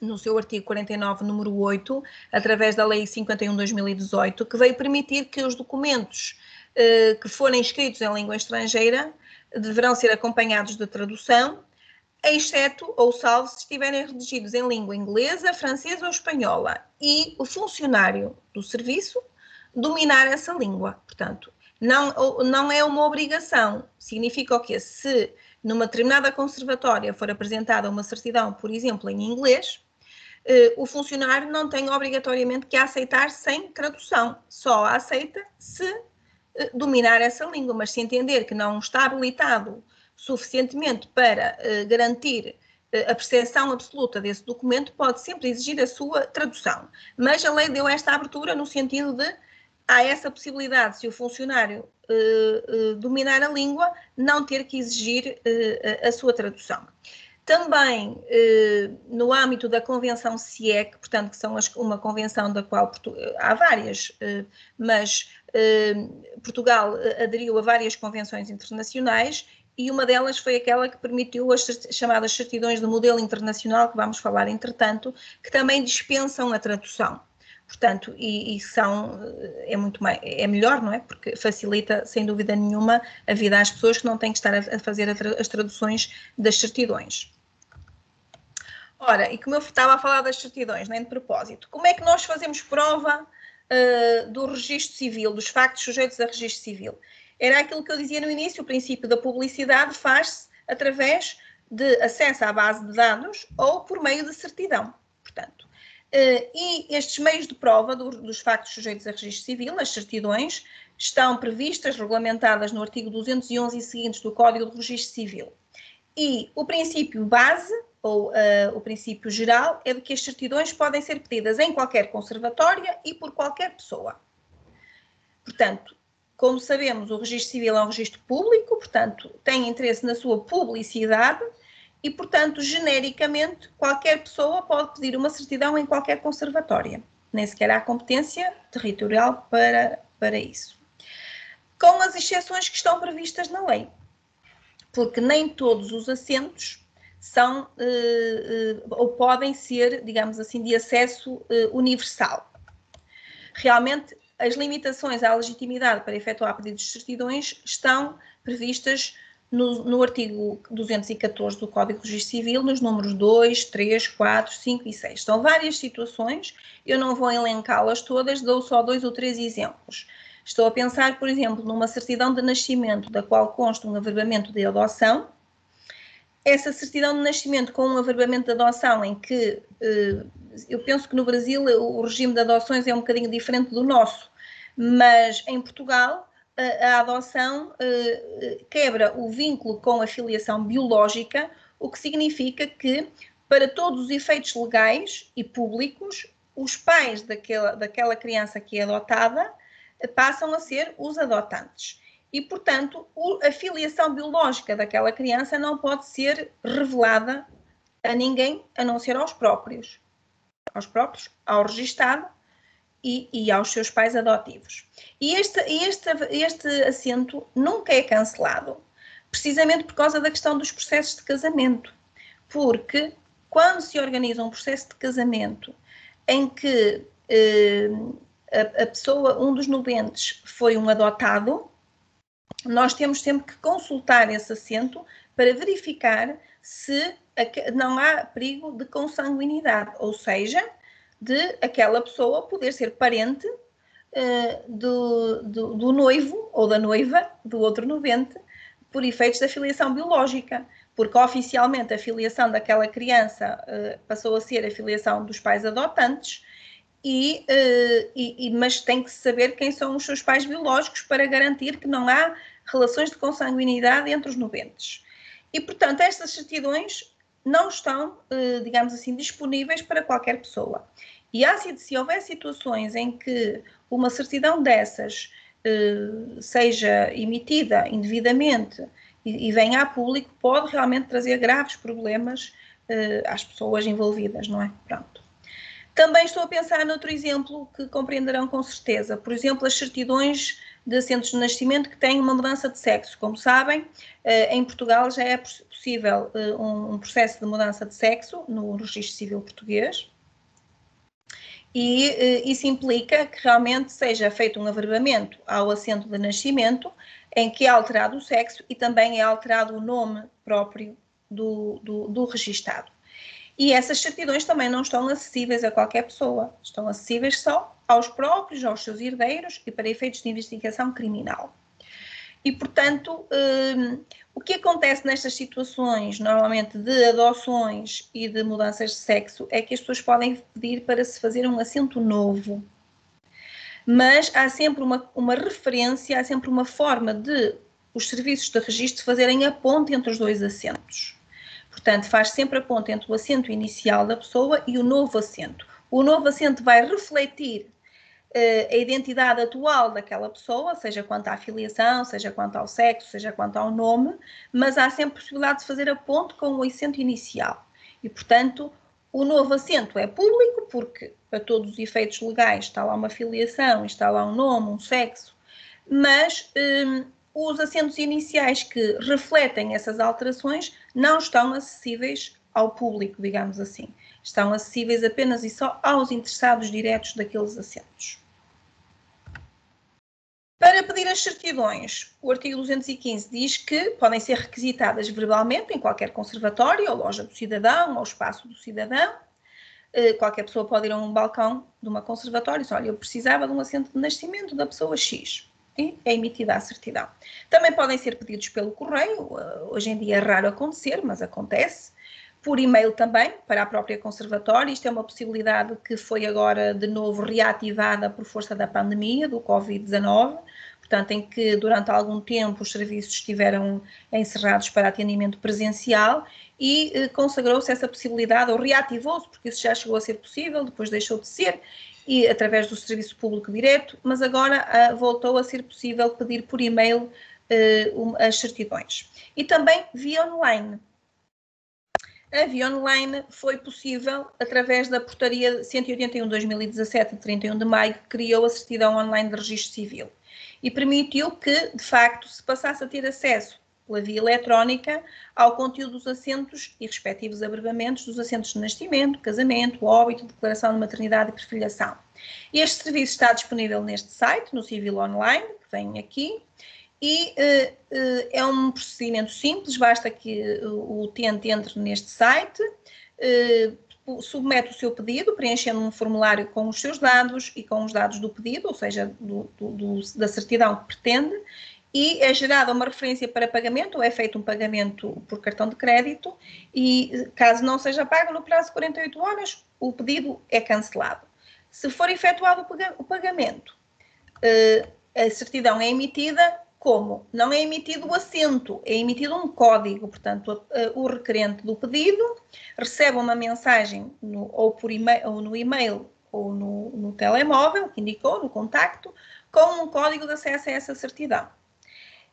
no seu artigo 49, número 8, através da Lei 51/2018, que veio permitir que os documentos que forem escritos em língua estrangeira deverão ser acompanhados de tradução, exceto ou salvo se estiverem redigidos em língua inglesa, francesa ou espanhola, e o funcionário do serviço dominar essa língua. Portanto, não é uma obrigação. Significa o quê? Se numa determinada conservatória for apresentada uma certidão, por exemplo, em inglês, o funcionário não tem obrigatoriamente que a aceitar sem tradução. Só a aceita se dominar essa língua, mas se entender que não está habilitado suficientemente para garantir a percepção absoluta desse documento, pode sempre exigir a sua tradução. Mas a lei deu esta abertura no sentido de há essa possibilidade, se o funcionário dominar a língua, não ter que exigir a sua tradução. Também, no âmbito da Convenção CIEC, portanto, que são uma convenção da qual há várias, mas Portugal aderiu a várias convenções internacionais e uma delas foi aquela que permitiu as chamadas certidões de modelo internacional, que vamos falar entretanto, que também dispensam a tradução. Portanto, é melhor, não é? Porque facilita, sem dúvida nenhuma, a vida às pessoas que não têm que estar a fazer as traduções das certidões. Ora, e como eu estava a falar das certidões, nem de propósito, como é que nós fazemos prova do registro civil, dos factos sujeitos a registro civil? Era aquilo que eu dizia no início, o princípio da publicidade faz-se através de acesso à base de dados ou por meio de certidão, portanto. E estes meios de prova dos factos sujeitos a registro civil, as certidões, estão previstas, regulamentadas no artigo 211 e seguintes do Código do Registro Civil. E o princípio base, ou o princípio geral, é de que as certidões podem ser pedidas em qualquer conservatória e por qualquer pessoa. Portanto, como sabemos, o registro civil é um registro público, portanto, tem interesse na sua publicidade e, portanto, genericamente, qualquer pessoa pode pedir uma certidão em qualquer conservatória. Nem sequer há competência territorial para isso. Com as exceções que estão previstas na lei, porque nem todos os assentos são ou podem ser, digamos assim, de acesso universal. Realmente, as limitações à legitimidade para efetuar pedidos de certidões estão previstas no artigo 214 do Código de Registro Civil, nos números 2, 3, 4, 5 e 6. São várias situações, eu não vou elencá-las todas, dou só 2 ou 3 exemplos. Estou a pensar, por exemplo, numa certidão de nascimento, da qual consta um averbamento de adoção. Essa certidão de nascimento com um averbamento de adoção em que, eu penso que no Brasil o regime de adoções é um bocadinho diferente do nosso, mas em Portugal a adoção quebra o vínculo com a filiação biológica, o que significa que para todos os efeitos legais e públicos, os pais daquela criança que é adotada passam a ser os adotantes. E, portanto, a filiação biológica daquela criança não pode ser revelada a ninguém, a não ser aos próprios, ao registado e aos seus pais adotivos. E este assento nunca é cancelado, precisamente por causa da questão dos processos de casamento, porque quando se organiza um processo de casamento em que a pessoa, um dos nubentes, foi um adotado, nós temos sempre que consultar esse assento para verificar se não há perigo de consanguinidade, ou seja, de aquela pessoa poder ser parente do noivo ou da noiva do outro nubente por efeitos da filiação biológica, porque oficialmente a filiação daquela criança passou a ser a filiação dos pais adotantes, mas tem que saber quem são os seus pais biológicos para garantir que não há relações de consanguinidade entre os nubentes. E, portanto, estas certidões não estão, digamos assim, disponíveis para qualquer pessoa. E se houver situações em que uma certidão dessas seja emitida indevidamente e venha a público, pode realmente trazer graves problemas às pessoas envolvidas, não é? Pronto. Também estou a pensar noutro exemplo que compreenderão com certeza. Por exemplo, as certidões de assentos de nascimento que têm uma mudança de sexo. Como sabem, em Portugal já é possível um processo de mudança de sexo no Registro Civil Português. E isso implica que realmente seja feito um averbamento ao assento de nascimento, em que é alterado o sexo e também é alterado o nome próprio do registado. E essas certidões também não estão acessíveis a qualquer pessoa, estão acessíveis só aos próprios, aos seus herdeiros e para efeitos de investigação criminal. E, portanto, o que acontece nestas situações, normalmente de adoções e de mudanças de sexo, é que as pessoas podem pedir para se fazer um assento novo. Mas há sempre uma referência, há sempre uma forma de os serviços de registro fazerem a ponte entre os dois assentos. Portanto, faz sempre a ponte entre o assento inicial da pessoa e o novo assento. O novo assento vai refletir a identidade atual daquela pessoa, seja quanto à filiação, seja quanto ao sexo, seja quanto ao nome, mas há sempre possibilidade de fazer a ponte com o assento inicial. E, portanto, o novo assento é público porque, para todos os efeitos legais, está lá uma filiação, está lá um nome, um sexo, mas os assentos iniciais que refletem essas alterações não estão acessíveis ao público, digamos assim. Estão acessíveis apenas e só aos interessados diretos daqueles assentos. Para pedir as certidões, o artigo 215 diz que podem ser requisitadas verbalmente em qualquer conservatório, ou loja do cidadão, ou espaço do cidadão. Qualquer pessoa pode ir a um balcão de uma conservatória e dizer, olha, eu precisava de um assento de nascimento da pessoa X. E é emitida a certidão. Também podem ser pedidos pelo correio, hoje em dia é raro acontecer, mas acontece. Por e-mail também, para a própria conservatória. Isto é uma possibilidade que foi agora de novo reativada por força da pandemia, do Covid-19, portanto, em que durante algum tempo os serviços estiveram encerrados para atendimento presencial e consagrou-se essa possibilidade, ou reativou-se, porque isso já chegou a ser possível, depois deixou de ser, e através do serviço público direto, mas agora voltou a ser possível pedir por e-mail as certidões. E também via online. A via online foi possível através da portaria 181/2017, de 31 de maio, que criou a certidão online de registro civil e permitiu que, de facto, se passasse a ter acesso pela via eletrónica ao conteúdo dos assentos e respectivos averbamentos dos assentos de nascimento, casamento, óbito, declaração de maternidade e perfilhação. Este serviço está disponível neste site, no Civil Online, que vem aqui, e é um procedimento simples, basta que o utente entre neste site, submete o seu pedido, preenchendo um formulário com os seus dados e com os dados do pedido, ou seja, da certidão que pretende, e é gerada uma referência para pagamento, ou é feito um pagamento por cartão de crédito, e caso não seja pago no prazo de 48 horas, o pedido é cancelado. Se for efetuado o pagamento, a certidão é emitida Como? Não é emitido o assento, é emitido um código. Portanto, o requerente do pedido recebe uma mensagem ou por e-mail, ou no e-mail ou no telemóvel, que indicou, no contacto, com um código de acesso a essa certidão.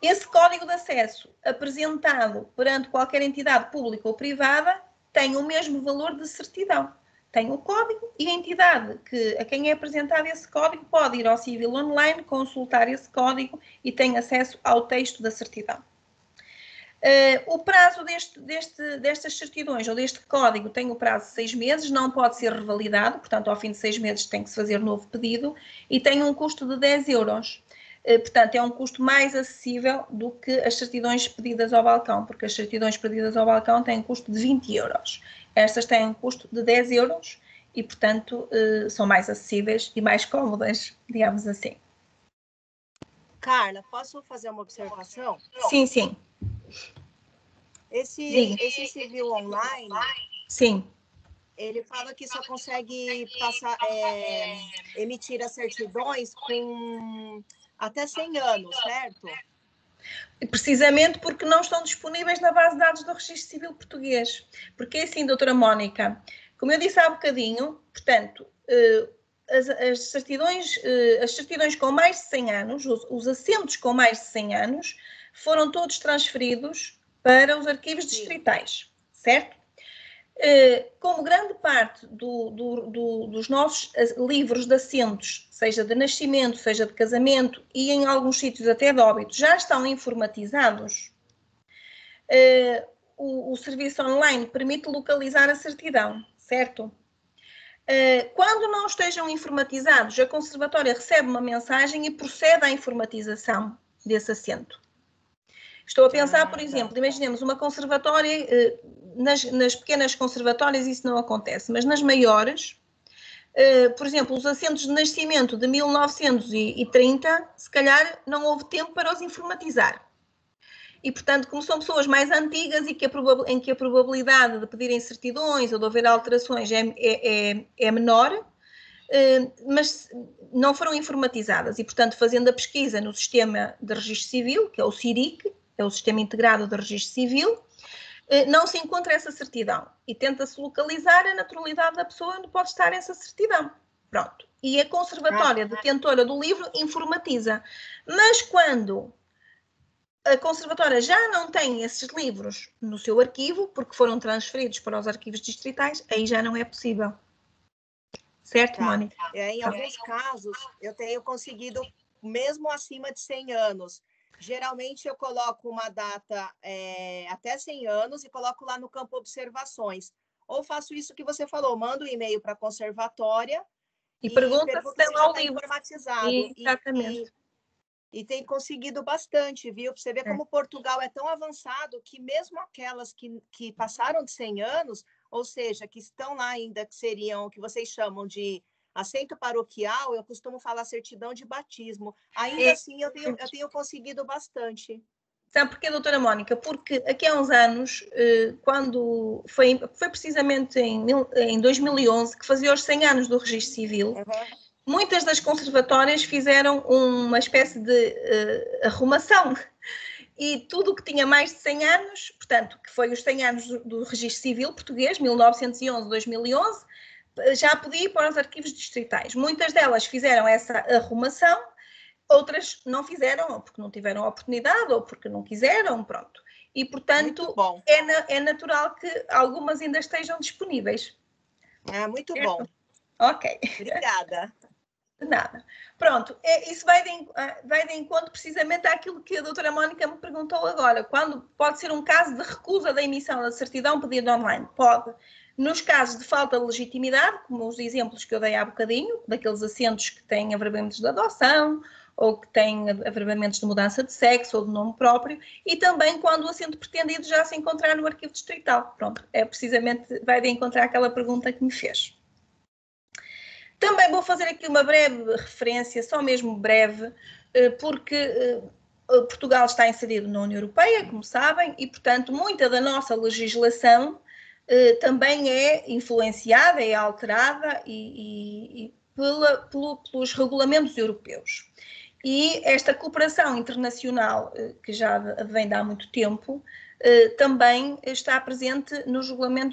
Esse código de acesso, apresentado perante qualquer entidade pública ou privada, tem o mesmo valor de certidão. Tem o código e a entidade a quem é apresentado esse código pode ir ao Civil Online, consultar esse código e tem acesso ao texto da certidão. O prazo destas certidões ou deste código tem o prazo de 6 meses, não pode ser revalidado, portanto, ao fim de 6 meses tem que se fazer novo pedido e tem um custo de 10 euros. Portanto, é um custo mais acessível do que as certidões pedidas ao balcão, porque as certidões pedidas ao balcão têm um custo de 20 euros. Estas têm um custo de 10 euros e, portanto, são mais acessíveis e mais cómodas, digamos assim. Carla, posso fazer uma observação? Sim, sim. Esse Civil Online, sim, ele fala que só consegue emitir as certidões com até 100 anos, certo? Precisamente porque não estão disponíveis na base de dados do Registro Civil Português. Porque é assim, doutora Mónica, como eu disse há bocadinho, portanto, as certidões com mais de 100 anos, os assentos com mais de 100 anos, foram todos transferidos para os arquivos distritais, certo? Como grande parte dos nossos livros de assentos, seja de nascimento, seja de casamento e em alguns sítios até de óbito, já estão informatizados, o serviço online permite localizar a certidão, certo? Quando não estejam informatizados, a conservatória recebe uma mensagem e procede à informatização desse assento. Estou a pensar, por exemplo, imaginemos uma conservatória, nas pequenas conservatórias isso não acontece, mas nas maiores, por exemplo, os assentos de nascimento de 1930, se calhar não houve tempo para os informatizar. E, portanto, como são pessoas mais antigas e em que a probabilidade de pedirem certidões ou de haver alterações é menor, mas não foram informatizadas. E, portanto, fazendo a pesquisa no sistema de registro civil, que é o CIRIC, é o Sistema Integrado de Registro Civil, não se encontra essa certidão e tenta-se localizar a naturalidade da pessoa onde pode estar essa certidão. Pronto. E a conservatória detentora do livro informatiza. Mas quando a conservatória já não tem esses livros no seu arquivo, porque foram transferidos para os arquivos distritais, aí já não é possível. Certo, Mónica? Em alguns casos, eu tenho conseguido, mesmo acima de 100 anos, geralmente eu coloco uma data até 100 anos e coloco lá no campo observações. Ou faço isso que você falou, mando um e-mail para a conservatória e pergunta se tem lá o livro informatizado. Exatamente. E tem conseguido bastante, viu? Para você ver como Portugal é tão avançado que mesmo aquelas que passaram de 100 anos, ou seja, que estão lá ainda, que seriam o que vocês chamam de assento paroquial, eu costumo falar certidão de batismo. Ainda assim, eu tenho conseguido bastante. Sabe porquê, doutora Mónica? Porque aqui há uns anos, quando foi precisamente em 2011, que fazia os 100 anos do Registro Civil, muitas das conservatórias fizeram uma espécie de arrumação. E tudo o que tinha mais de 100 anos, portanto, que foi os 100 anos do Registro Civil Português, 1911, 2011, já podia ir para os arquivos distritais. Muitas delas fizeram essa arrumação, outras não fizeram, ou porque não tiveram oportunidade, ou porque não quiseram, pronto. E, portanto, é natural que algumas ainda estejam disponíveis. Muito bom. Ok. Obrigada. De nada. Pronto, isso vai de encontro precisamente àquilo que a doutora Mónica me perguntou agora. Quando pode ser um caso de recusa da emissão da certidão pedida online? Pode. Nos casos de falta de legitimidade, como os exemplos que eu dei há bocadinho, daqueles assentos que têm averbamentos de adoção, ou que têm averbamentos de mudança de sexo ou de nome próprio, e também quando o assento pretendido já se encontrar no arquivo distrital. Pronto, precisamente vai de encontro àquela pergunta que me fez. Também vou fazer aqui uma breve referência, só mesmo breve, porque Portugal está inserido na União Europeia, como sabem, e, portanto, muita da nossa legislação também é influenciada, é alterada pelos regulamentos europeus. E esta cooperação internacional, que já vem de há muito tempo, também está presente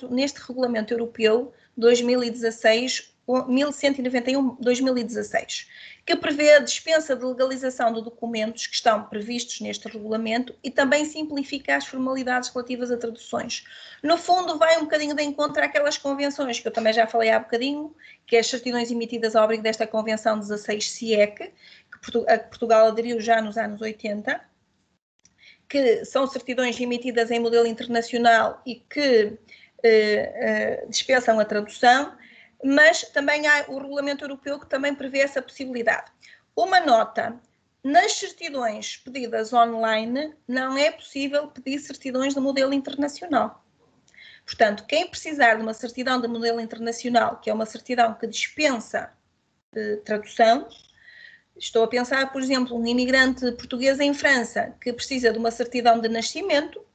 neste Regulamento Europeu 1191/2016, que prevê a dispensa de legalização de documentos que estão previstos neste regulamento e também simplifica as formalidades relativas a traduções. No fundo, vai um bocadinho de encontro àquelas convenções que eu também já falei há bocadinho, que é as certidões emitidas ao abrigo desta Convenção 16 CIEC, a que Portugal aderiu já nos anos 80, que são certidões emitidas em modelo internacional e que dispensam a tradução, mas também há o Regulamento Europeu que também prevê essa possibilidade. Uma nota, nas certidões pedidas online não é possível pedir certidões de modelo internacional. Portanto, quem precisar de uma certidão de modelo internacional, que é uma certidão que dispensa tradução, estou a pensar, por exemplo, um imigrante português em França que precisa de uma certidão de nascimento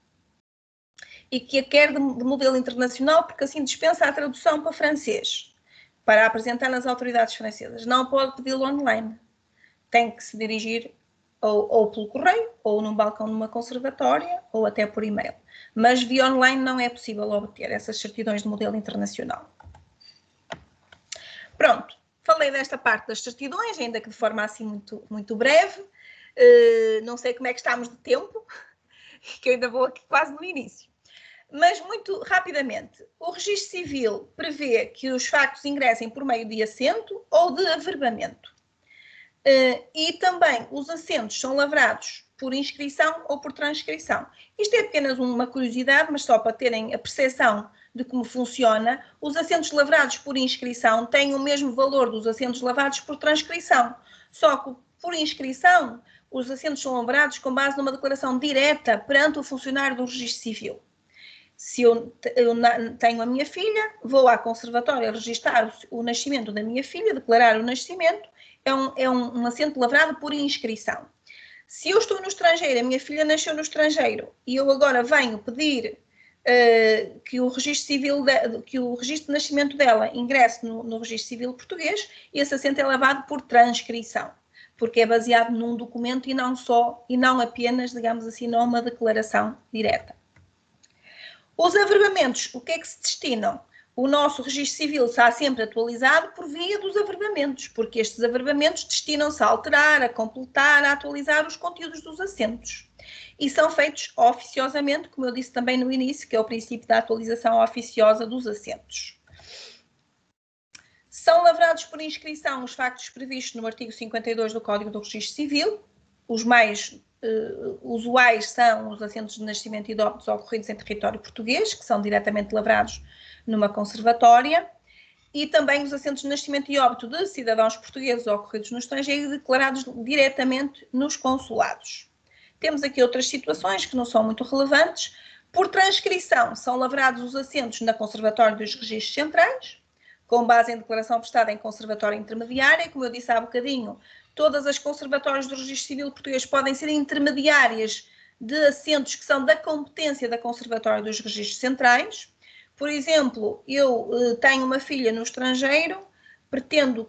e que a quer de modelo internacional porque assim dispensa a tradução para francês, para apresentar nas autoridades francesas. Não pode pedi-lo online. Tem que se dirigir ou pelo correio, ou num balcão numa conservatória, ou até por e-mail. Mas via online não é possível obter essas certidões de modelo internacional. Pronto. Falei desta parte das certidões, ainda que de forma assim muito breve. Não sei como é que estamos de tempo, que eu ainda vou aqui quase no início. Mas muito rapidamente, o Registro Civil prevê que os factos ingressem por meio de assento ou de averbamento. E também os assentos são lavrados por inscrição ou por transcrição. Isto é apenas uma curiosidade, mas só para terem a percepção de como funciona. Os assentos lavrados por inscrição têm o mesmo valor dos assentos lavrados por transcrição, só que por inscrição os assentos são lavrados com base numa declaração direta perante o funcionário do Registro Civil. Se eu tenho a minha filha, vou à conservatória registrar o nascimento da minha filha, declarar o nascimento, é um assento lavrado por inscrição. Se eu estou no estrangeiro, a minha filha nasceu no estrangeiro e eu agora venho pedir que o registro civil, que o registro de nascimento dela ingresse no registro civil português, esse assento é lavado por transcrição, porque é baseado num documento e não apenas, digamos assim, numa declaração direta. Os averbamentos, o que é que se destinam? O nosso registro civil está sempre atualizado por via dos averbamentos, porque estes averbamentos destinam-se a alterar, a completar, a atualizar os conteúdos dos assentos. E são feitos oficiosamente, como eu disse também no início, que é o princípio da atualização oficiosa dos assentos. São lavrados por inscrição os factos previstos no artigo 52 do Código do Registro Civil. Os mais usuais são os assentos de nascimento e de óbitos ocorridos em território português, que são diretamente lavrados numa conservatória, e também os assentos de nascimento e óbito de cidadãos portugueses ocorridos no estrangeiro e declarados diretamente nos consulados. Temos aqui outras situações que não são muito relevantes. Por transcrição, são lavrados os assentos na Conservatória dos Registros Centrais, com base em declaração prestada em conservatória intermediária. Como eu disse há bocadinho, todas as conservatórias do Registro Civil Português podem ser intermediárias de assentos que são da competência da Conservatória dos Registros Centrais. Por exemplo, eu tenho uma filha no estrangeiro, pretendo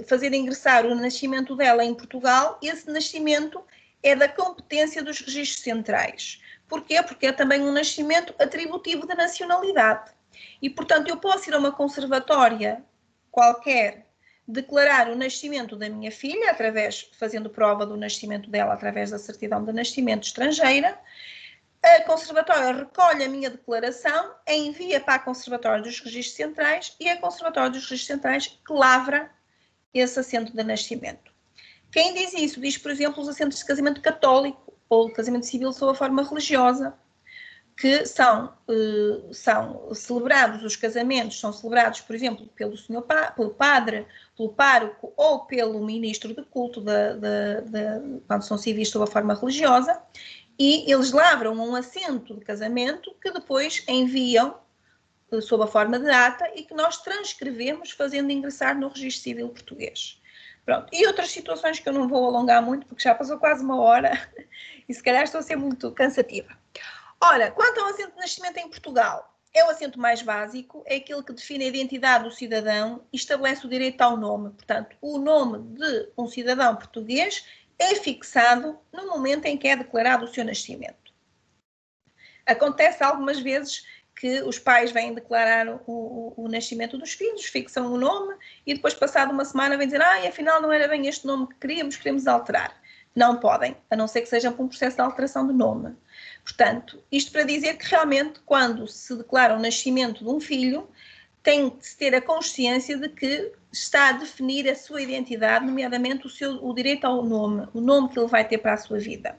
fazer ingressar o nascimento dela em Portugal, esse nascimento é da competência dos registros centrais. Porquê? Porque é também um nascimento atributivo da nacionalidade. E, portanto, eu posso ir a uma conservatória qualquer, declarar o nascimento da minha filha, fazendo prova do nascimento dela através da certidão de nascimento estrangeira. A conservatória recolhe a minha declaração, envia para a Conservatória dos Registros Centrais e a Conservatória dos Registros Centrais que lavra esse assento de nascimento. Quem diz isso? Diz, por exemplo, os assentos de casamento católico ou casamento civil sob a forma religiosa, que são celebrados, os casamentos são celebrados, por exemplo, pelo padre, pelo pároco ou pelo ministro de culto, quando são civis sob a forma religiosa, e eles lavram um assento de casamento que depois enviam sob a forma de ata e que nós transcrevemos fazendo ingressar no Registro Civil Português. Pronto. E outras situações que eu não vou alongar muito, porque já passou quase uma hora e se calhar estou a ser muito cansativa. Ora, quanto ao assento de nascimento em Portugal, é o assento mais básico, é aquele que define a identidade do cidadão e estabelece o direito ao nome. Portanto, o nome de um cidadão português é fixado no momento em que é declarado o seu nascimento. Acontece algumas vezes que os pais vêm declarar o nascimento dos filhos, fixam o nome e depois, passado uma semana, vêm dizer afinal não era bem este nome que queremos alterar. Não podem, a não ser que seja por um processo de alteração de nome. Portanto, isto para dizer que realmente, quando se declara o nascimento de um filho, tem de se ter a consciência de que está a definir a sua identidade, nomeadamente o direito ao nome, o nome que ele vai ter para a sua vida.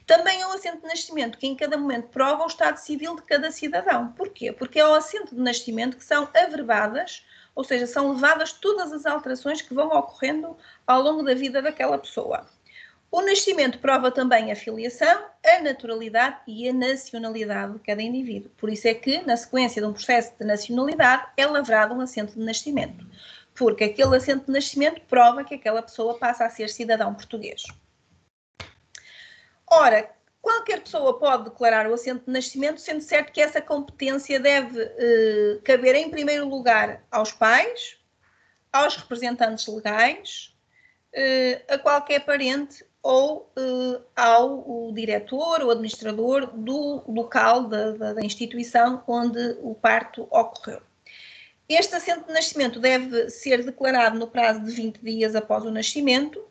Também é o assento de nascimento, que em cada momento prova o estado civil de cada cidadão. Porquê? Porque é o assento de nascimento que são averbadas, ou seja, são levadas todas as alterações que vão ocorrendo ao longo da vida daquela pessoa. O nascimento prova também a filiação, a naturalidade e a nacionalidade de cada indivíduo. Por isso é que, na sequência de um processo de nacionalidade, é lavrado um assento de nascimento. Porque aquele assento de nascimento prova que aquela pessoa passa a ser cidadão português. Ora, qualquer pessoa pode declarar o assento de nascimento, sendo certo que essa competência deve caber, em primeiro lugar, aos pais, aos representantes legais, a qualquer parente ou ao diretor ou administrador do local da instituição onde o parto ocorreu. Este assento de nascimento deve ser declarado no prazo de 20 dias após o nascimento.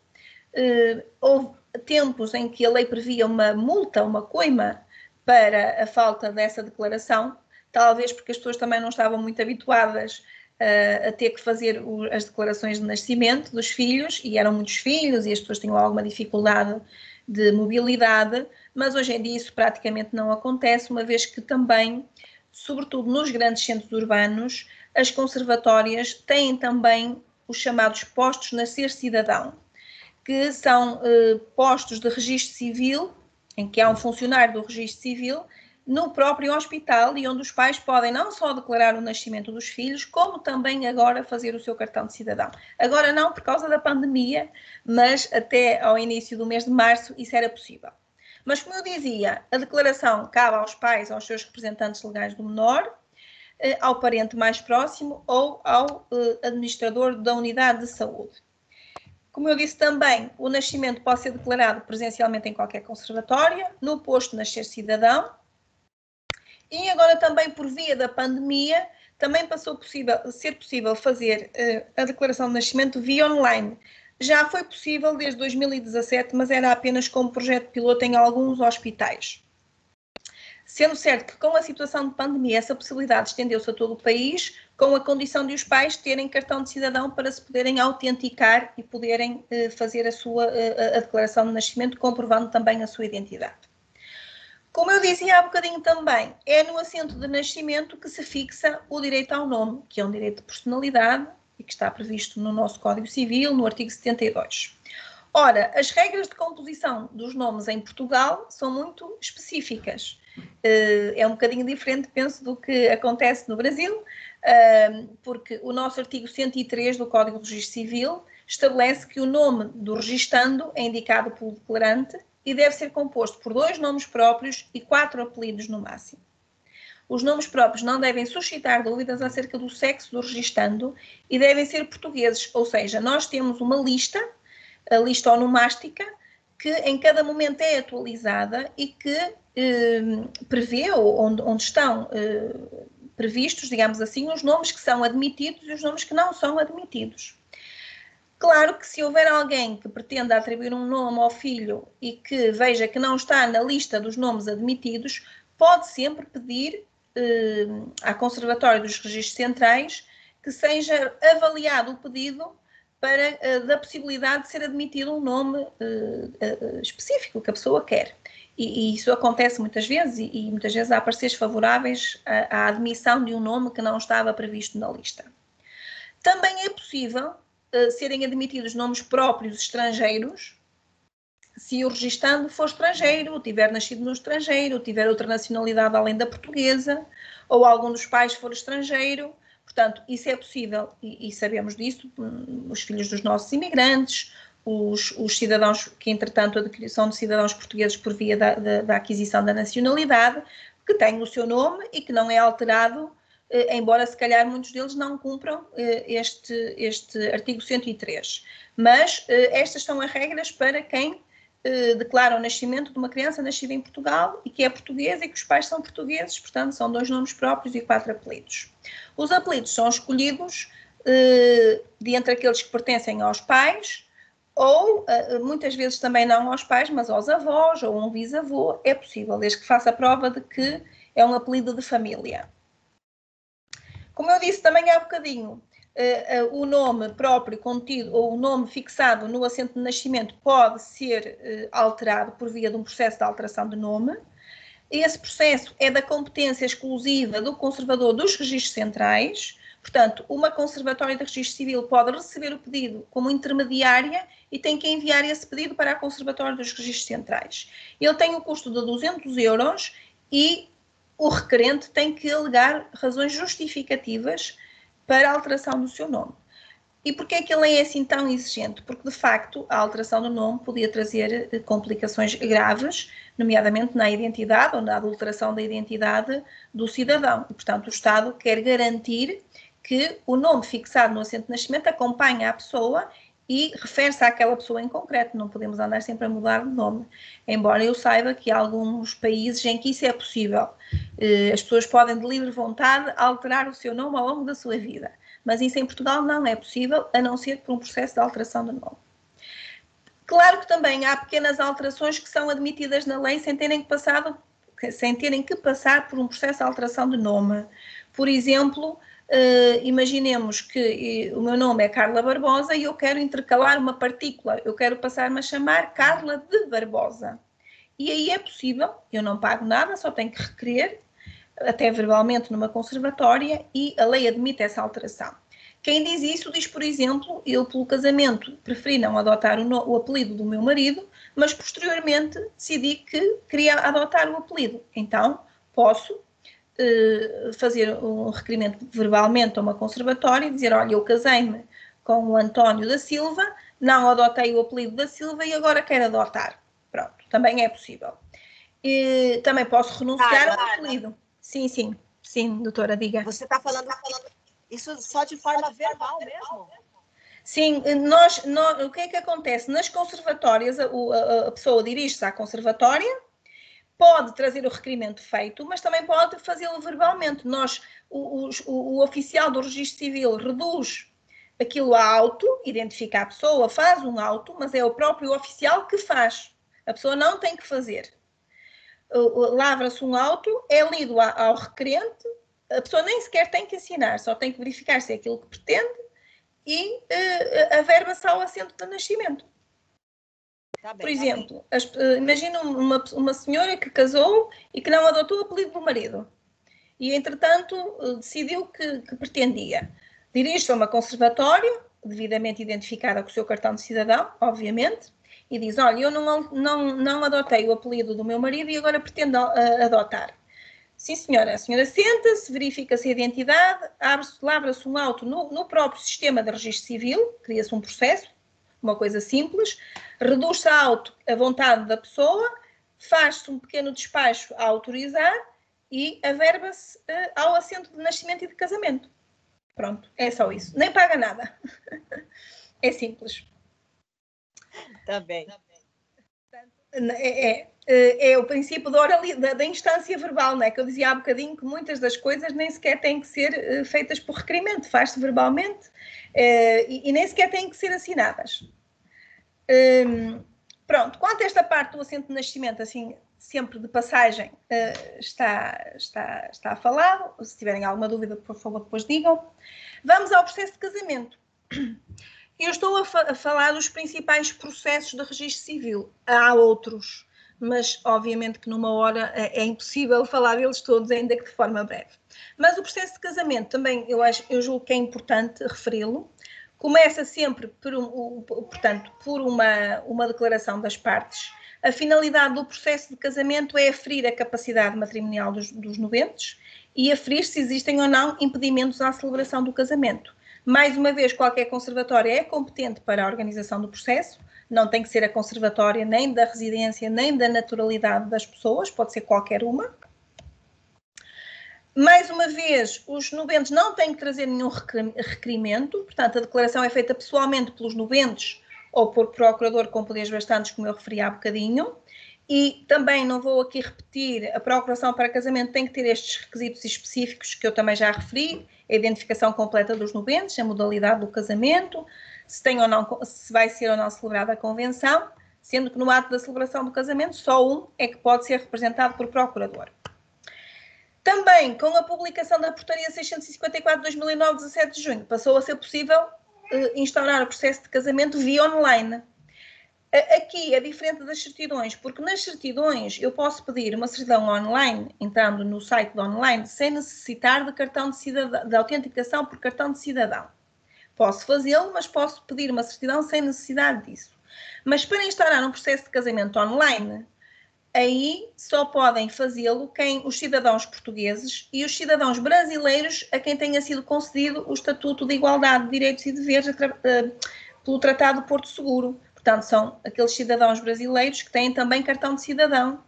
Houve tempos em que a lei previa uma multa, uma coima, para a falta dessa declaração, talvez porque as pessoas também não estavam muito habituadas a ter que fazer as declarações de nascimento dos filhos, e eram muitos filhos e as pessoas tinham alguma dificuldade de mobilidade, mas hoje em dia isso praticamente não acontece, uma vez que também, sobretudo nos grandes centros urbanos, as conservatórias têm também os chamados postos Nascer Cidadão, que são postos de registro civil, em que há um funcionário do registro civil, no próprio hospital, e onde os pais podem não só declarar o nascimento dos filhos, como também agora fazer o seu cartão de cidadão. Agora não por causa da pandemia, mas até ao início do mês de março isso era possível. Mas, como eu dizia, a declaração cabe aos pais, aos seus representantes legais do menor, ao parente mais próximo ou ao administrador da unidade de saúde. Como eu disse também, o nascimento pode ser declarado presencialmente em qualquer conservatória, no posto Nascer Cidadão, e agora também por via da pandemia, também passou a ser possível fazer a declaração de nascimento via online. Já foi possível desde 2017, mas era apenas como projeto piloto em alguns hospitais. Sendo certo que com a situação de pandemia essa possibilidade estendeu-se a todo o país, com a condição de os pais terem cartão de cidadão para se poderem autenticar e poderem fazer a declaração de nascimento, comprovando também a sua identidade. Como eu dizia há bocadinho também, é no assento de nascimento que se fixa o direito ao nome, que é um direito de personalidade e que está previsto no nosso Código Civil, no artigo 72. Ora, as regras de composição dos nomes em Portugal são muito específicas. É um bocadinho diferente, penso, do que acontece no Brasil, porque o nosso artigo 103 do Código de Registro Civil estabelece que o nome do registando é indicado pelo declarante e deve ser composto por 2 nomes próprios e 4 apelidos no máximo. Os nomes próprios não devem suscitar dúvidas acerca do sexo do registando e devem ser portugueses, ou seja, nós temos uma lista, a lista onomástica, que em cada momento é atualizada e que prevê onde estão previstos, digamos assim, os nomes que são admitidos e os nomes que não são admitidos. Claro que se houver alguém que pretenda atribuir um nome ao filho e que veja que não está na lista dos nomes admitidos, pode sempre pedir à Conservatória dos Registros Centrais que seja avaliado o pedido da possibilidade de ser admitido um nome específico que a pessoa quer. E isso acontece muitas vezes, e muitas vezes há pareceres favoráveis à admissão de um nome que não estava previsto na lista. Também é possível serem admitidos nomes próprios estrangeiros, se o registando for estrangeiro, tiver nascido no estrangeiro, tiver outra nacionalidade além da portuguesa, ou algum dos pais for estrangeiro. Portanto, isso é possível e sabemos disso, os filhos dos nossos imigrantes, os cidadãos que, entretanto, são de cidadãos portugueses por via da aquisição da nacionalidade, que têm o seu nome e que não é alterado embora se calhar muitos deles não cumpram este artigo 103. Mas estas são as regras para quem declara o nascimento de uma criança nascida em Portugal e que é portuguesa e que os pais são portugueses, portanto são 2 nomes próprios e 4 apelidos. Os apelidos são escolhidos de entre aqueles que pertencem aos pais ou muitas vezes também não aos pais, mas aos avós ou um bisavô, é possível, desde que faça a prova de que é um apelido de família. Como eu disse também há bocadinho, o nome próprio contido ou o nome fixado no assento de nascimento pode ser alterado por via de um processo de alteração de nome. Esse processo é da competência exclusiva do conservador dos registros centrais. Portanto, uma conservatória de registro civil pode receber o pedido como intermediária e tem que enviar esse pedido para a conservatória dos registros centrais. Ele tem o custo de 200 € e o requerente tem que alegar razões justificativas para a alteração do seu nome. E porquê é que ele é assim tão exigente? Porque, de facto, a alteração do nome podia trazer complicações graves, nomeadamente na identidade ou na adulteração da identidade do cidadão. E, portanto, o Estado quer garantir que o nome fixado no assento de nascimento acompanha a pessoa e refere-se àquela pessoa em concreto. Não podemos andar sempre a mudar de nome. Embora eu saiba que há alguns países em que isso é possível. As pessoas podem, de livre vontade, alterar o seu nome ao longo da sua vida. Mas isso em Portugal não é possível, a não ser por um processo de alteração de nome. Claro que também há pequenas alterações que são admitidas na lei sem terem que passar por um processo de alteração de nome. Por exemplo, imaginemos que o meu nome é Carla Barbosa e eu quero intercalar uma partícula, eu quero passar-me a chamar Carla de Barbosa. E aí é possível, eu não pago nada, só tenho que requerer, até verbalmente numa conservatória, e a lei admite essa alteração. Quem diz isso diz, por exemplo, eu pelo casamento preferi não adotar o apelido do meu marido, mas posteriormente decidi que queria adotar o apelido. Então, posso fazer um requerimento verbalmente a uma conservatória e dizer, olha, eu casei-me com o António da Silva, não adotei o apelido da Silva e agora quero adotar. Pronto, também é possível. E também posso renunciar ao apelido. Sim, doutora, diga. Você está falando isso só de forma verbal mesmo? Sim, o que é que acontece? Nas conservatórias, a pessoa dirige-se à conservatória, pode trazer o requerimento feito, mas também pode fazê-lo verbalmente. O oficial do registro civil reduz aquilo a auto, identifica a pessoa, faz um auto, mas é o próprio oficial que faz. A pessoa não tem que fazer. Lavra-se um auto, é lido ao requerente, a pessoa nem sequer tem que assinar, só tem que verificar se é aquilo que pretende e averba-se ao assento de nascimento. Tá bem, por exemplo, imagina uma senhora que casou e que não adotou o apelido do marido e, entretanto, decidiu que pretendia. Dirige-se a uma conservatória, devidamente identificada com o seu cartão de cidadão, obviamente, e diz, olha, eu não adotei o apelido do meu marido e agora pretendo adotar. Sim, senhora. A senhora senta-se, verifica-se a identidade, lavra-se um auto no próprio sistema de registro civil, cria-se um processo, uma coisa simples, reduz-se a auto a vontade da pessoa, faz-se um pequeno despacho a autorizar e averba-se ao assento de nascimento e de casamento. Pronto, é só isso. Nem paga nada. É simples. Tá bem. É o princípio da instância verbal, não é? Que eu dizia há bocadinho que muitas das coisas nem sequer têm que ser feitas por requerimento, faz-se verbalmente e nem sequer têm que ser assinadas. Pronto, quanto a esta parte do assento de nascimento, assim, sempre de passagem, está falado. Se tiverem alguma dúvida, por favor, depois digam. Vamos ao processo de casamento. Eu estou a falar dos principais processos de registro civil. Há outros, mas obviamente que numa hora é impossível falar deles todos, ainda que de forma breve. Mas o processo de casamento também, eu julgo que é importante referi-lo. Começa sempre por uma declaração das partes. A finalidade do processo de casamento é aferir a capacidade matrimonial dos nuventes e aferir se existem ou não impedimentos à celebração do casamento. Mais uma vez, qualquer conservatória é competente para a organização do processo, não tem que ser a conservatória nem da residência, nem da naturalidade das pessoas, pode ser qualquer uma. Mais uma vez, os nubentes não têm que trazer nenhum requerimento, portanto, a declaração é feita pessoalmente pelos nubentes ou por procurador com poderes bastantes, como eu referi há bocadinho. E também não vou aqui repetir, a procuração para casamento tem que ter estes requisitos específicos que eu também já referi, a identificação completa dos nubentes, a modalidade do casamento, se tem ou não, se vai ser ou não celebrada a convenção, sendo que no ato da celebração do casamento só um é que pode ser representado por procurador. Também, com a publicação da Portaria 654 de 2009, 17 de junho, passou a ser possível instaurar o processo de casamento via online. Aqui é diferente das certidões, porque nas certidões eu posso pedir uma certidão online, entrando no site do online, sem necessitar de cartão de cidadão, de autenticação por cartão de cidadão. Posso fazê-lo, mas posso pedir uma certidão sem necessidade disso. Mas para instaurar um processo de casamento online, aí só podem fazê-lo os cidadãos portugueses e os cidadãos brasileiros a quem tenha sido concedido o Estatuto de Igualdade de Direitos e Deveres pelo Tratado de Porto Seguro. Portanto, são aqueles cidadãos brasileiros que têm também cartão de cidadão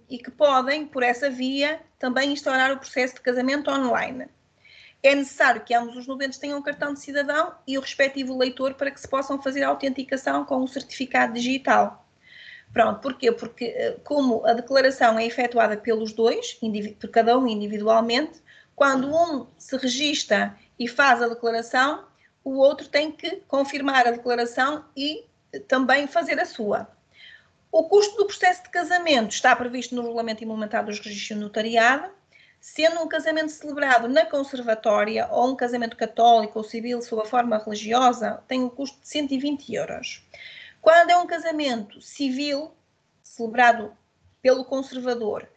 e que podem, por essa via, também instaurar o processo de casamento online. É necessário que ambos os nubentes tenham um cartão de cidadão e o respectivo leitor para que se possam fazer a autenticação com o certificado digital. Pronto, porquê? Porque como a declaração é efetuada pelos dois, por cada um individualmente, quando um se registra e faz a declaração, o outro tem que confirmar a declaração e também fazer a sua. O custo do processo de casamento está previsto no Regulamento Implementado dos Registros de Notariado, sendo um casamento celebrado na conservatória ou um casamento católico ou civil sob a forma religiosa, tem um custo de 120 €. Quando é um casamento civil, celebrado pelo conservador,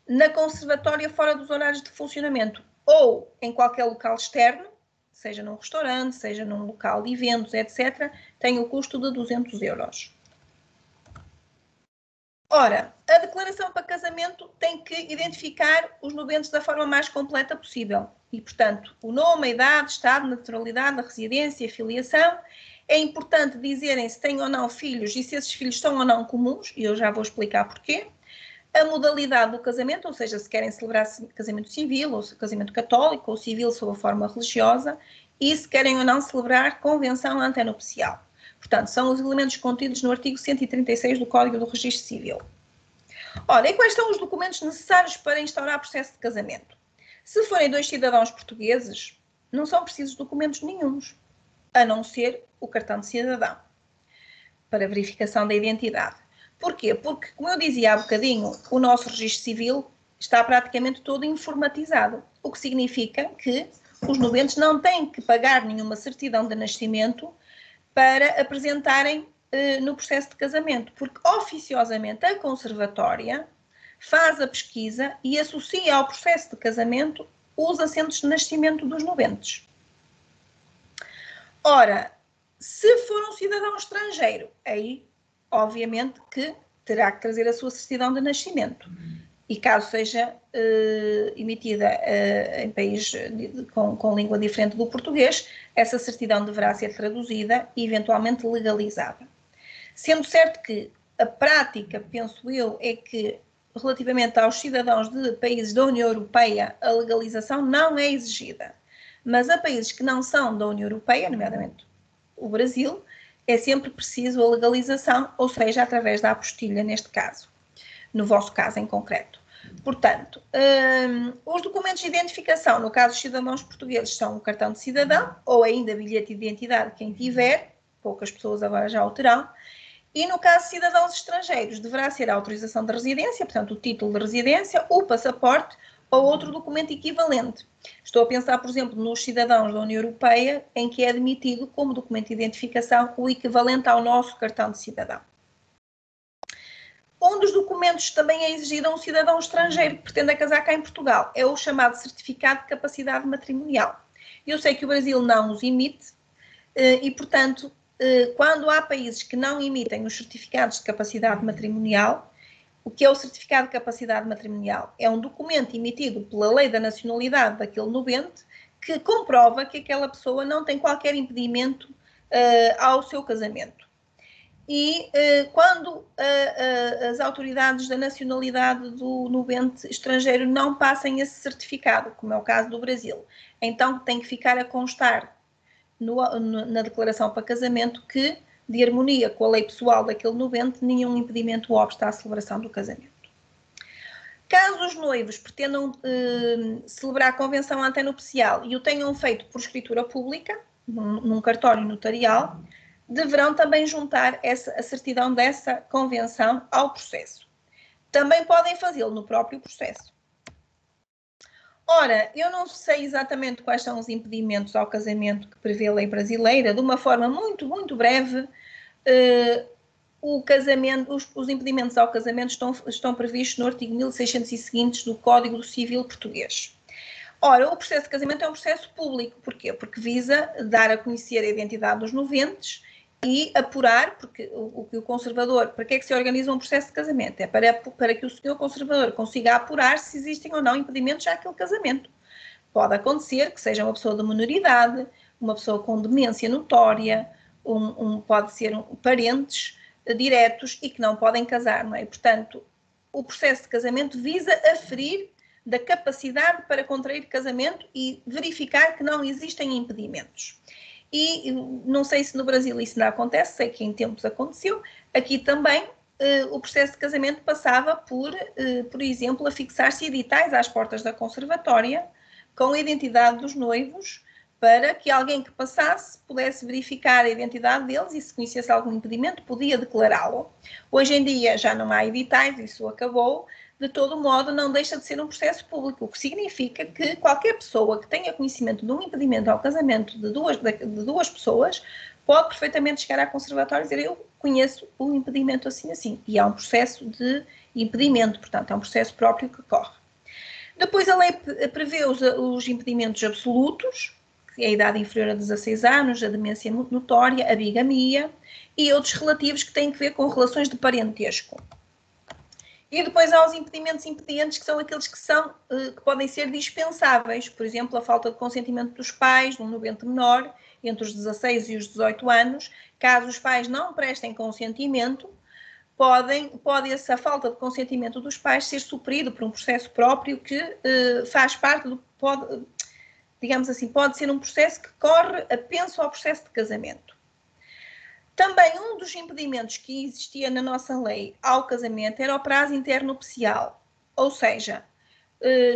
na conservatória fora dos horários de funcionamento ou em qualquer local externo, seja num restaurante, seja num local de eventos, etc., tem o custo de 200 €. Ora, a declaração para casamento tem que identificar os nubentes da forma mais completa possível. E, portanto, o nome, a idade, estado, naturalidade, a residência, a filiação. É importante dizerem se têm ou não filhos e se esses filhos são ou não comuns, e eu já vou explicar porquê. A modalidade do casamento, ou seja, se querem celebrar casamento civil, ou casamento católico, ou civil sob a forma religiosa, e se querem ou não celebrar convenção antenupcial. Portanto, são os elementos contidos no artigo 136 do Código do Registro Civil. Ora, e quais são os documentos necessários para instaurar processo de casamento? Se forem dois cidadãos portugueses, não são precisos documentos nenhuns, a não ser o cartão de cidadão, para verificação da identidade. Porquê? Porque, como eu dizia há bocadinho, o nosso registro civil está praticamente todo informatizado, o que significa que os nubentes não têm que pagar nenhuma certidão de nascimento para apresentarem no processo de casamento, porque oficiosamente a conservatória faz a pesquisa e associa ao processo de casamento os assentos de nascimento dos nubentes. Ora, se for um cidadão estrangeiro, aí, obviamente, que terá que trazer a sua certidão de nascimento. E caso seja emitida em país com língua diferente do português, essa certidão deverá ser traduzida e eventualmente legalizada. Sendo certo que a prática, penso eu, é que relativamente aos cidadãos de países da União Europeia, a legalização não é exigida. Mas a países que não são da União Europeia, nomeadamente o Brasil, é sempre preciso a legalização, ou seja, através da apostilha, neste caso, no vosso caso em concreto. Portanto, os documentos de identificação, no caso dos cidadãos portugueses, são o cartão de cidadão, ou ainda bilhete de identidade, quem tiver, poucas pessoas agora já o terão, e no caso de cidadãos estrangeiros, deverá ser a autorização de residência, portanto, o título de residência, o passaporte, ou outro documento equivalente. Estou a pensar, por exemplo, nos cidadãos da União Europeia, em que é admitido como documento de identificação o equivalente ao nosso cartão de cidadão. Um dos documentos também é exigido a um cidadão estrangeiro que pretenda casar cá em Portugal. É o chamado certificado de capacidade matrimonial. Eu sei que o Brasil não os emite e, portanto, quando há países que não emitem os certificados de capacidade matrimonial, o que é o certificado de capacidade matrimonial? É um documento emitido pela lei da nacionalidade daquele nubente que comprova que aquela pessoa não tem qualquer impedimento ao seu casamento. e quando as autoridades da nacionalidade do nubente estrangeiro não passem esse certificado, como é o caso do Brasil. Então tem que ficar a constar na declaração para casamento que, de harmonia com a lei pessoal daquele nubente, nenhum impedimento obsta à celebração do casamento. Caso os noivos pretendam celebrar a convenção antenupcial e o tenham feito por escritura pública, num cartório notarial, deverão também juntar a certidão dessa convenção ao processo. Também podem fazê-lo no próprio processo. Ora, eu não sei exatamente quais são os impedimentos ao casamento que prevê a lei brasileira. De uma forma muito, muito breve, os impedimentos ao casamento estão previstos no artigo 1600 e seguintes do Código Civil Português. Ora, o processo de casamento é um processo público. Porquê? Porque visa dar a conhecer a identidade dos nuventes e apurar, porque o conservador, para que é que se organiza um processo de casamento? É para que o senhor conservador consiga apurar se existem ou não impedimentos àquele casamento. Pode acontecer que seja uma pessoa de minoridade, uma pessoa com demência notória, pode ser parentes diretos e que não podem casar, não é? Portanto, o processo de casamento visa aferir da capacidade para contrair casamento e verificar que não existem impedimentos. E não sei se no Brasil isso não acontece, sei que em tempos aconteceu. Aqui também o processo de casamento passava por exemplo, a fixar-se editais às portas da conservatória com a identidade dos noivos, para que alguém que passasse pudesse verificar a identidade deles e se conhecesse algum impedimento podia declará-lo. Hoje em dia já não há editais, isso acabou. De todo modo, não deixa de ser um processo público, o que significa que qualquer pessoa que tenha conhecimento de um impedimento ao casamento de duas pessoas pode perfeitamente chegar à conservatória e dizer: eu conheço o impedimento assim assim. E há um processo de impedimento, portanto, é um processo próprio que corre. Depois a lei prevê os impedimentos absolutos, que é a idade inferior a 16 anos, a demência notória, a bigamia e outros relativos que têm que ver com relações de parentesco. E depois há os impedimentos impedientes, que são aqueles que podem ser dispensáveis. Por exemplo, a falta de consentimento dos pais, de um nubente menor, entre os 16 e os 18 anos. Caso os pais não prestem consentimento, pode essa falta de consentimento dos pais ser suprido por um processo próprio que faz parte digamos assim, pode ser um processo que corre apenso ao processo de casamento. Também um dos impedimentos que existia na nossa lei ao casamento era o prazo internupcial, ou seja,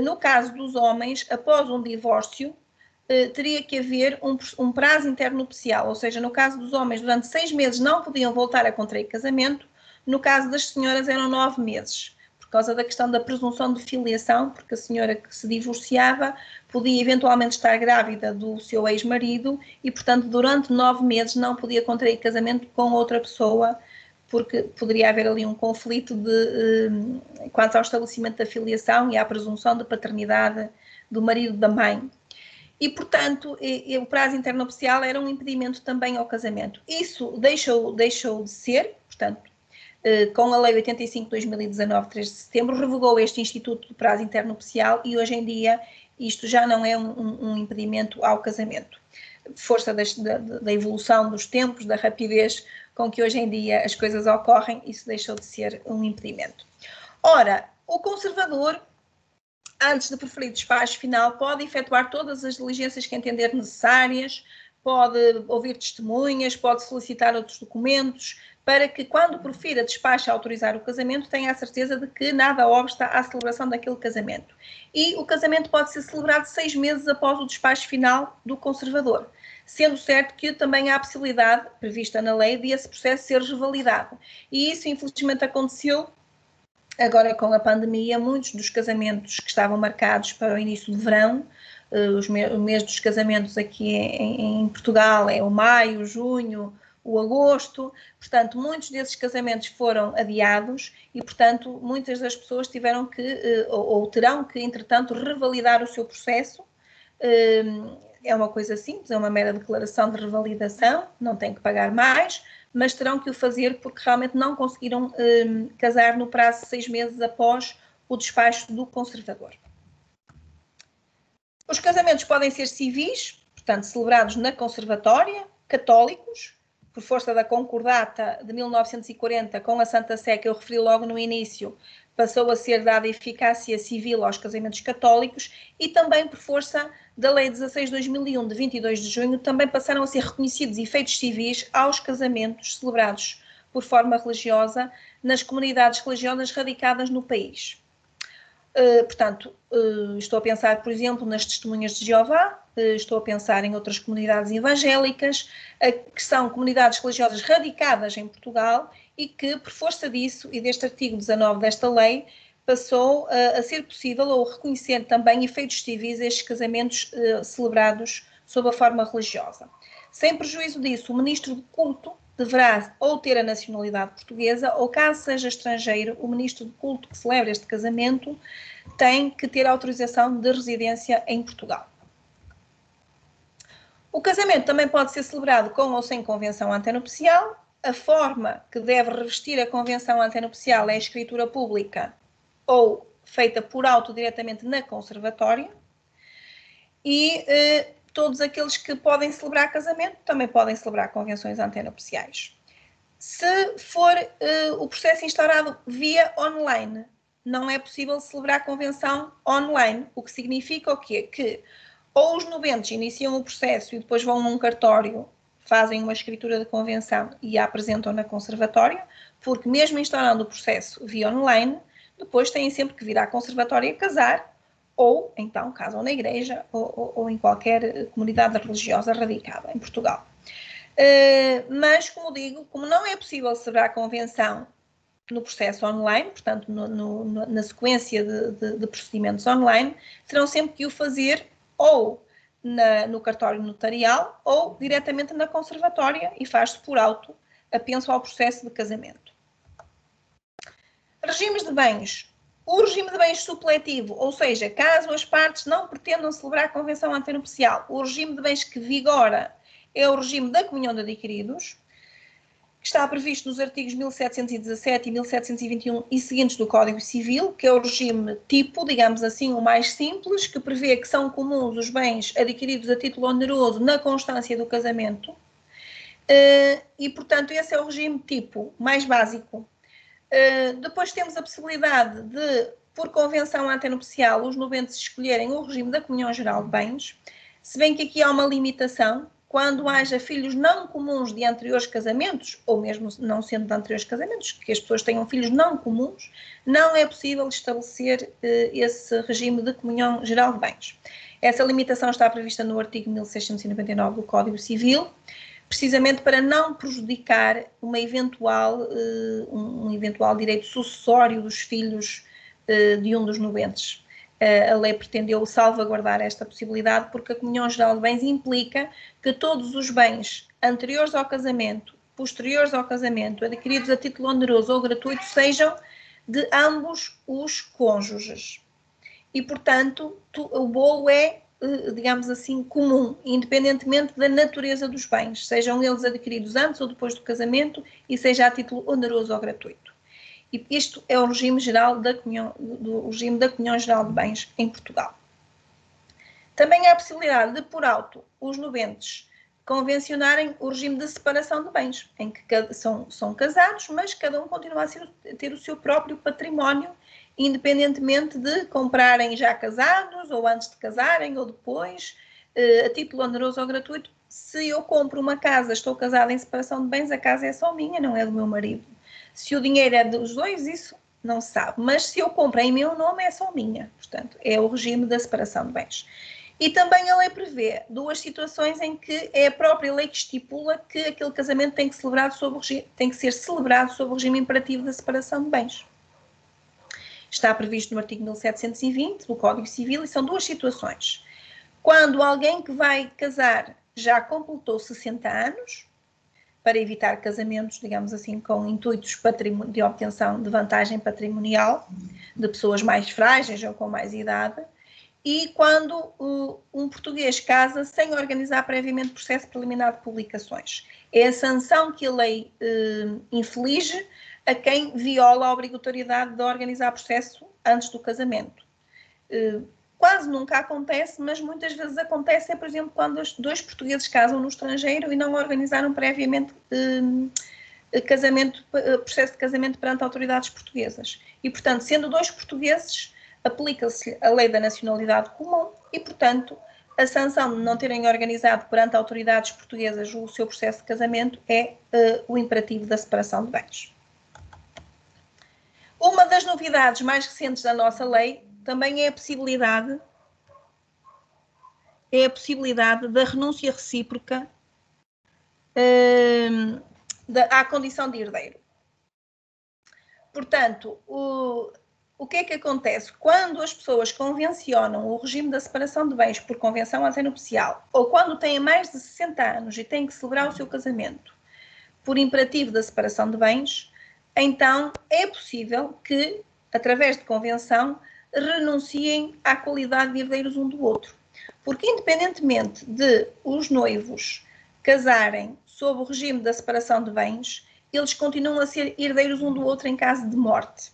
no caso dos homens, após um divórcio, teria que haver um prazo internupcial, ou seja, no caso dos homens, durante 6 meses não podiam voltar a contrair casamento, no caso das senhoras eram 9 meses, por causa da questão da presunção de filiação, porque a senhora que se divorciava podia eventualmente estar grávida do seu ex-marido e, portanto, durante 9 meses não podia contrair casamento com outra pessoa, porque poderia haver ali um conflito quanto ao estabelecimento da filiação e à presunção de paternidade do marido da mãe. E, portanto, o prazo internupcial era um impedimento também ao casamento. Isso deixou de ser, portanto, com a Lei 85 de 2019, 3 de setembro, revogou este Instituto do Prazo Internupcial e hoje em dia isto já não é um impedimento ao casamento. Força da evolução dos tempos, da rapidez com que hoje em dia as coisas ocorrem, isso deixou de ser um impedimento. Ora, o conservador, antes de proferir despacho final, pode efetuar todas as diligências que entender necessárias, pode ouvir testemunhas, pode solicitar outros documentos, para que, quando profira despacho a autorizar o casamento, tenha a certeza de que nada obsta à celebração daquele casamento. E o casamento pode ser celebrado 6 meses após o despacho final do conservador, sendo certo que também há a possibilidade, prevista na lei, de esse processo ser revalidado. E isso, infelizmente, aconteceu agora com a pandemia. Muitos dos casamentos que estavam marcados para o início de verão, o mês dos casamentos aqui em Portugal é o maio, o junho, o agosto, portanto, muitos desses casamentos foram adiados e, portanto, muitas das pessoas tiveram que, ou terão que, entretanto, revalidar o seu processo. É uma coisa simples, é uma mera declaração de revalidação, não têm que pagar mais, mas terão que o fazer porque realmente não conseguiram casar no prazo de 6 meses após o despacho do conservador. Os casamentos podem ser civis, portanto, celebrados na conservatória, católicos, por força da concordata de 1940 com a Santa Sé, que eu referi logo no início, passou a ser dada eficácia civil aos casamentos católicos, e também por força da Lei 16/2001, de 22 de junho, também passaram a ser reconhecidos efeitos civis aos casamentos celebrados por forma religiosa nas comunidades religiosas radicadas no país. Portanto, estou a pensar, por exemplo, nas Testemunhas de Jeová, estou a pensar em outras comunidades evangélicas, que são comunidades religiosas radicadas em Portugal e que, por força disso e deste artigo 19 desta lei, passou a ser possível ou reconhecer também efeitos civis a estes casamentos celebrados sob a forma religiosa. Sem prejuízo disso, o ministro de culto deverá ou ter a nacionalidade portuguesa, ou caso seja estrangeiro, o ministro de culto que celebra este casamento tem que ter autorização de residência em Portugal. O casamento também pode ser celebrado com ou sem convenção antenupcial. A forma que deve revestir a convenção antenupcial é a escritura pública ou feita por auto diretamente na conservatória. E todos aqueles que podem celebrar casamento também podem celebrar convenções antenupciais. Se for o processo instaurado via online, não é possível celebrar convenção online, o que significa o quê? Que ou os nubentes iniciam o processo e depois vão a um cartório, fazem uma escritura de convenção e a apresentam na conservatória, porque mesmo instaurando o processo via online, depois têm sempre que vir à conservatória casar, ou então casam na igreja ou em qualquer comunidade religiosa radicada em Portugal. Mas, como digo, como não é possível celebrar a convenção no processo online, portanto, na sequência de procedimentos online, terão sempre que o fazer ou no cartório notarial ou diretamente na conservatória e faz-se por auto apenso ao processo de casamento. Regimes de bens. O regime de bens supletivo, ou seja, caso as partes não pretendam celebrar a convenção antenupcial, o regime de bens que vigora é o regime da comunhão de adquiridos, que está previsto nos artigos 1717 e 1721 e seguintes do Código Civil, que é o regime tipo, digamos assim, o mais simples, que prevê que são comuns os bens adquiridos a título oneroso na constância do casamento. E, portanto, esse é o regime tipo, mais básico. Depois temos a possibilidade de, por convenção antenupcial, os nubentes escolherem o regime da comunhão geral de bens, se bem que aqui há uma limitação. Quando haja filhos não comuns de anteriores casamentos, ou mesmo não sendo de anteriores casamentos, que as pessoas tenham filhos não comuns, não é possível estabelecer esse regime de comunhão geral de bens. Essa limitação está prevista no artigo 1699 do Código Civil, precisamente para não prejudicar um eventual direito sucessório dos filhos de um dos nubentes. A lei pretendeu salvaguardar esta possibilidade porque a comunhão geral de bens implica que todos os bens anteriores ao casamento, posteriores ao casamento, adquiridos a título oneroso ou gratuito, sejam de ambos os cônjuges. E, portanto, o bolo é, digamos assim, comum, independentemente da natureza dos bens, sejam eles adquiridos antes ou depois do casamento e seja a título oneroso ou gratuito. E isto é o regime geral regime da comunhão geral de bens em Portugal. Também há a possibilidade de, por auto, os nubentes convencionarem o regime de separação de bens, em que são casados, mas cada um continua a ter o seu próprio património, independentemente de comprarem já casados, ou antes de casarem, ou depois, a título oneroso ou gratuito. Se eu compro uma casa, estou casada em separação de bens, a casa é só minha, não é do meu marido. Se o dinheiro é dos dois, isso não se sabe. Mas se eu compro em meu nome, é só minha. Portanto, é o regime da separação de bens. E também a lei prevê duas situações em que é a própria lei que estipula que aquele casamento tem que ser celebrado sob o regime imperativo da separação de bens. Está previsto no artigo 1720 do Código Civil e são duas situações. Quando alguém que vai casar já completou 60 anos, para evitar casamentos, digamos assim, com intuitos de obtenção de vantagem patrimonial de pessoas mais frágeis ou com mais idade, e quando um português casa sem organizar previamente processo preliminar de publicações. É a sanção que a lei inflige a quem viola a obrigatoriedade de organizar processo antes do casamento. quase nunca acontece, mas muitas vezes acontece, por exemplo, quando dois portugueses casam no estrangeiro e não organizaram previamente processo de casamento perante autoridades portuguesas. E, portanto, sendo dois portugueses, aplica-se a lei da nacionalidade comum e, portanto, a sanção de não terem organizado perante autoridades portuguesas o seu processo de casamento é o imperativo da separação de bens. Uma das novidades mais recentes da nossa lei também é a possibilidade da renúncia recíproca à condição de herdeiro. Portanto, o que é que acontece? Quando as pessoas convencionam o regime da separação de bens por convenção antenupcial, ou quando têm mais de 60 anos e têm que celebrar o seu casamento por imperativo da separação de bens, então é possível que, através de convenção, renunciem à qualidade de herdeiros um do outro. Porque, independentemente de os noivos casarem sob o regime da separação de bens, eles continuam a ser herdeiros um do outro em caso de morte.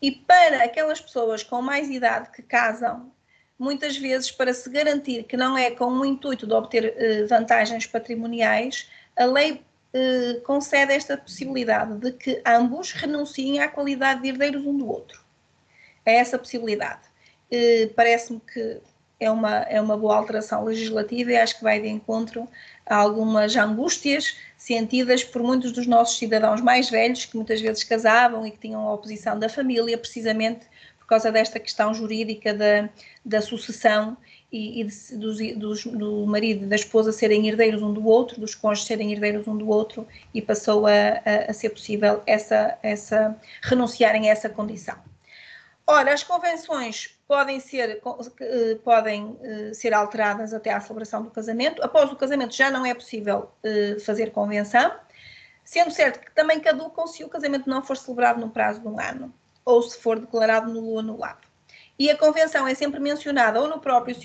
E para aquelas pessoas com mais idade que casam, muitas vezes para se garantir que não é com o intuito de obter vantagens patrimoniais, a lei concede esta possibilidade de que ambos renunciem à qualidade de herdeiros um do outro. É essa possibilidade. Parece-me que é uma boa alteração legislativa e acho que vai de encontro a algumas angústias sentidas por muitos dos nossos cidadãos mais velhos, que muitas vezes casavam e que tinham a oposição da família, precisamente por causa desta questão jurídica da sucessão e do marido e da esposa serem herdeiros um do outro, dos cônjuges serem herdeiros um do outro, e passou a ser possível renunciarem a essa condição. Ora, as convenções podem ser alteradas até à celebração do casamento. Após o casamento já não é possível fazer convenção, sendo certo que também caducam se o casamento não for celebrado no prazo de 1 ano, ou se for declarado nulo ou anulado. E a convenção é sempre mencionada ou no próprio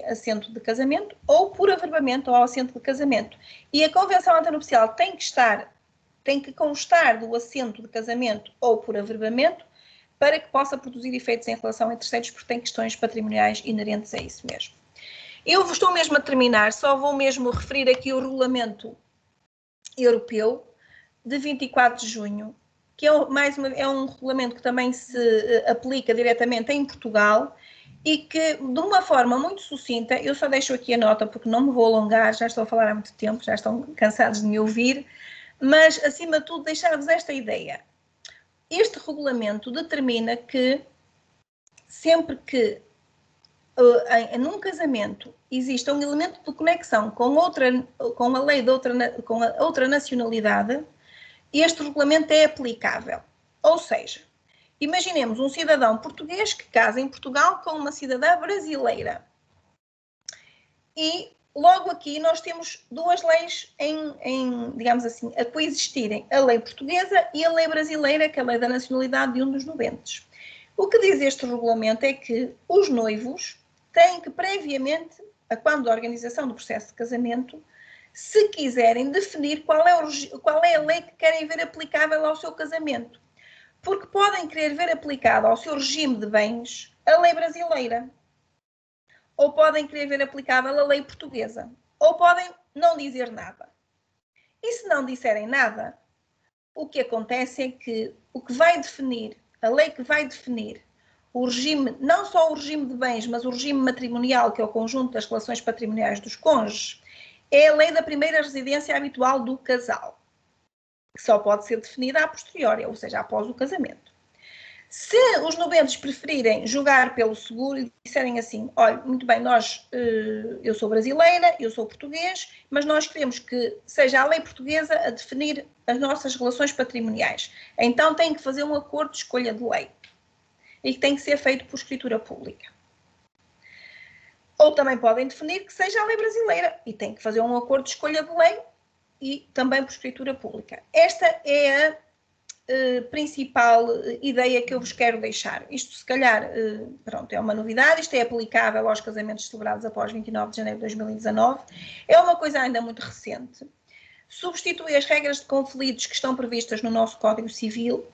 assento de casamento, ou por averbamento ao assento de casamento. E a convenção antenupcial tem que constar do assento de casamento ou por averbamento, para que possa produzir efeitos em relação a terceiros, porque tem questões patrimoniais inerentes a isso mesmo. Eu estou mesmo a terminar, só vou mesmo referir aqui o Regulamento Europeu de 24 de junho, que é um regulamento que também se aplica diretamente em Portugal e que, de uma forma muito sucinta, eu só deixo aqui a nota porque não me vou alongar, já estou a falar há muito tempo, já estão cansados de me ouvir, mas, acima de tudo, deixar-vos esta ideia. Este regulamento determina que sempre que num casamento exista um elemento de conexão com a lei com a outra nacionalidade, este regulamento é aplicável. Ou seja, imaginemos um cidadão português que casa em Portugal com uma cidadã brasileira. E logo aqui nós temos duas leis digamos assim, a coexistirem, a lei portuguesa e a lei brasileira, que é a lei da nacionalidade de um dos nubentes. O que diz este regulamento é que os noivos têm que previamente, quando da organização do processo de casamento, se quiserem definir qual é a lei que querem ver aplicável ao seu casamento. Porque podem querer ver aplicada ao seu regime de bens a lei brasileira. Ou podem querer ver aplicável a lei portuguesa, ou podem não dizer nada. E se não disserem nada, o que acontece é que a lei que vai definir o regime, não só o regime de bens, mas o regime matrimonial, que é o conjunto das relações patrimoniais dos cônjuges, é a lei da primeira residência habitual do casal, que só pode ser definida a posteriori, ou seja, após o casamento. Se os nubentes preferirem julgar pelo seguro e disserem assim, olha, muito bem, eu sou brasileira, eu sou português, mas nós queremos que seja a lei portuguesa a definir as nossas relações patrimoniais. Então tem que fazer um acordo de escolha de lei e que tem que ser feito por escritura pública. Ou também podem definir que seja a lei brasileira e tem que fazer um acordo de escolha de lei e também por escritura pública. Esta é a principal ideia que eu vos quero deixar. Isto, se calhar, pronto, é uma novidade, isto é aplicável aos casamentos celebrados após 29 de janeiro de 2019. É uma coisa ainda muito recente. Substitui as regras de conflitos que estão previstas no nosso Código Civil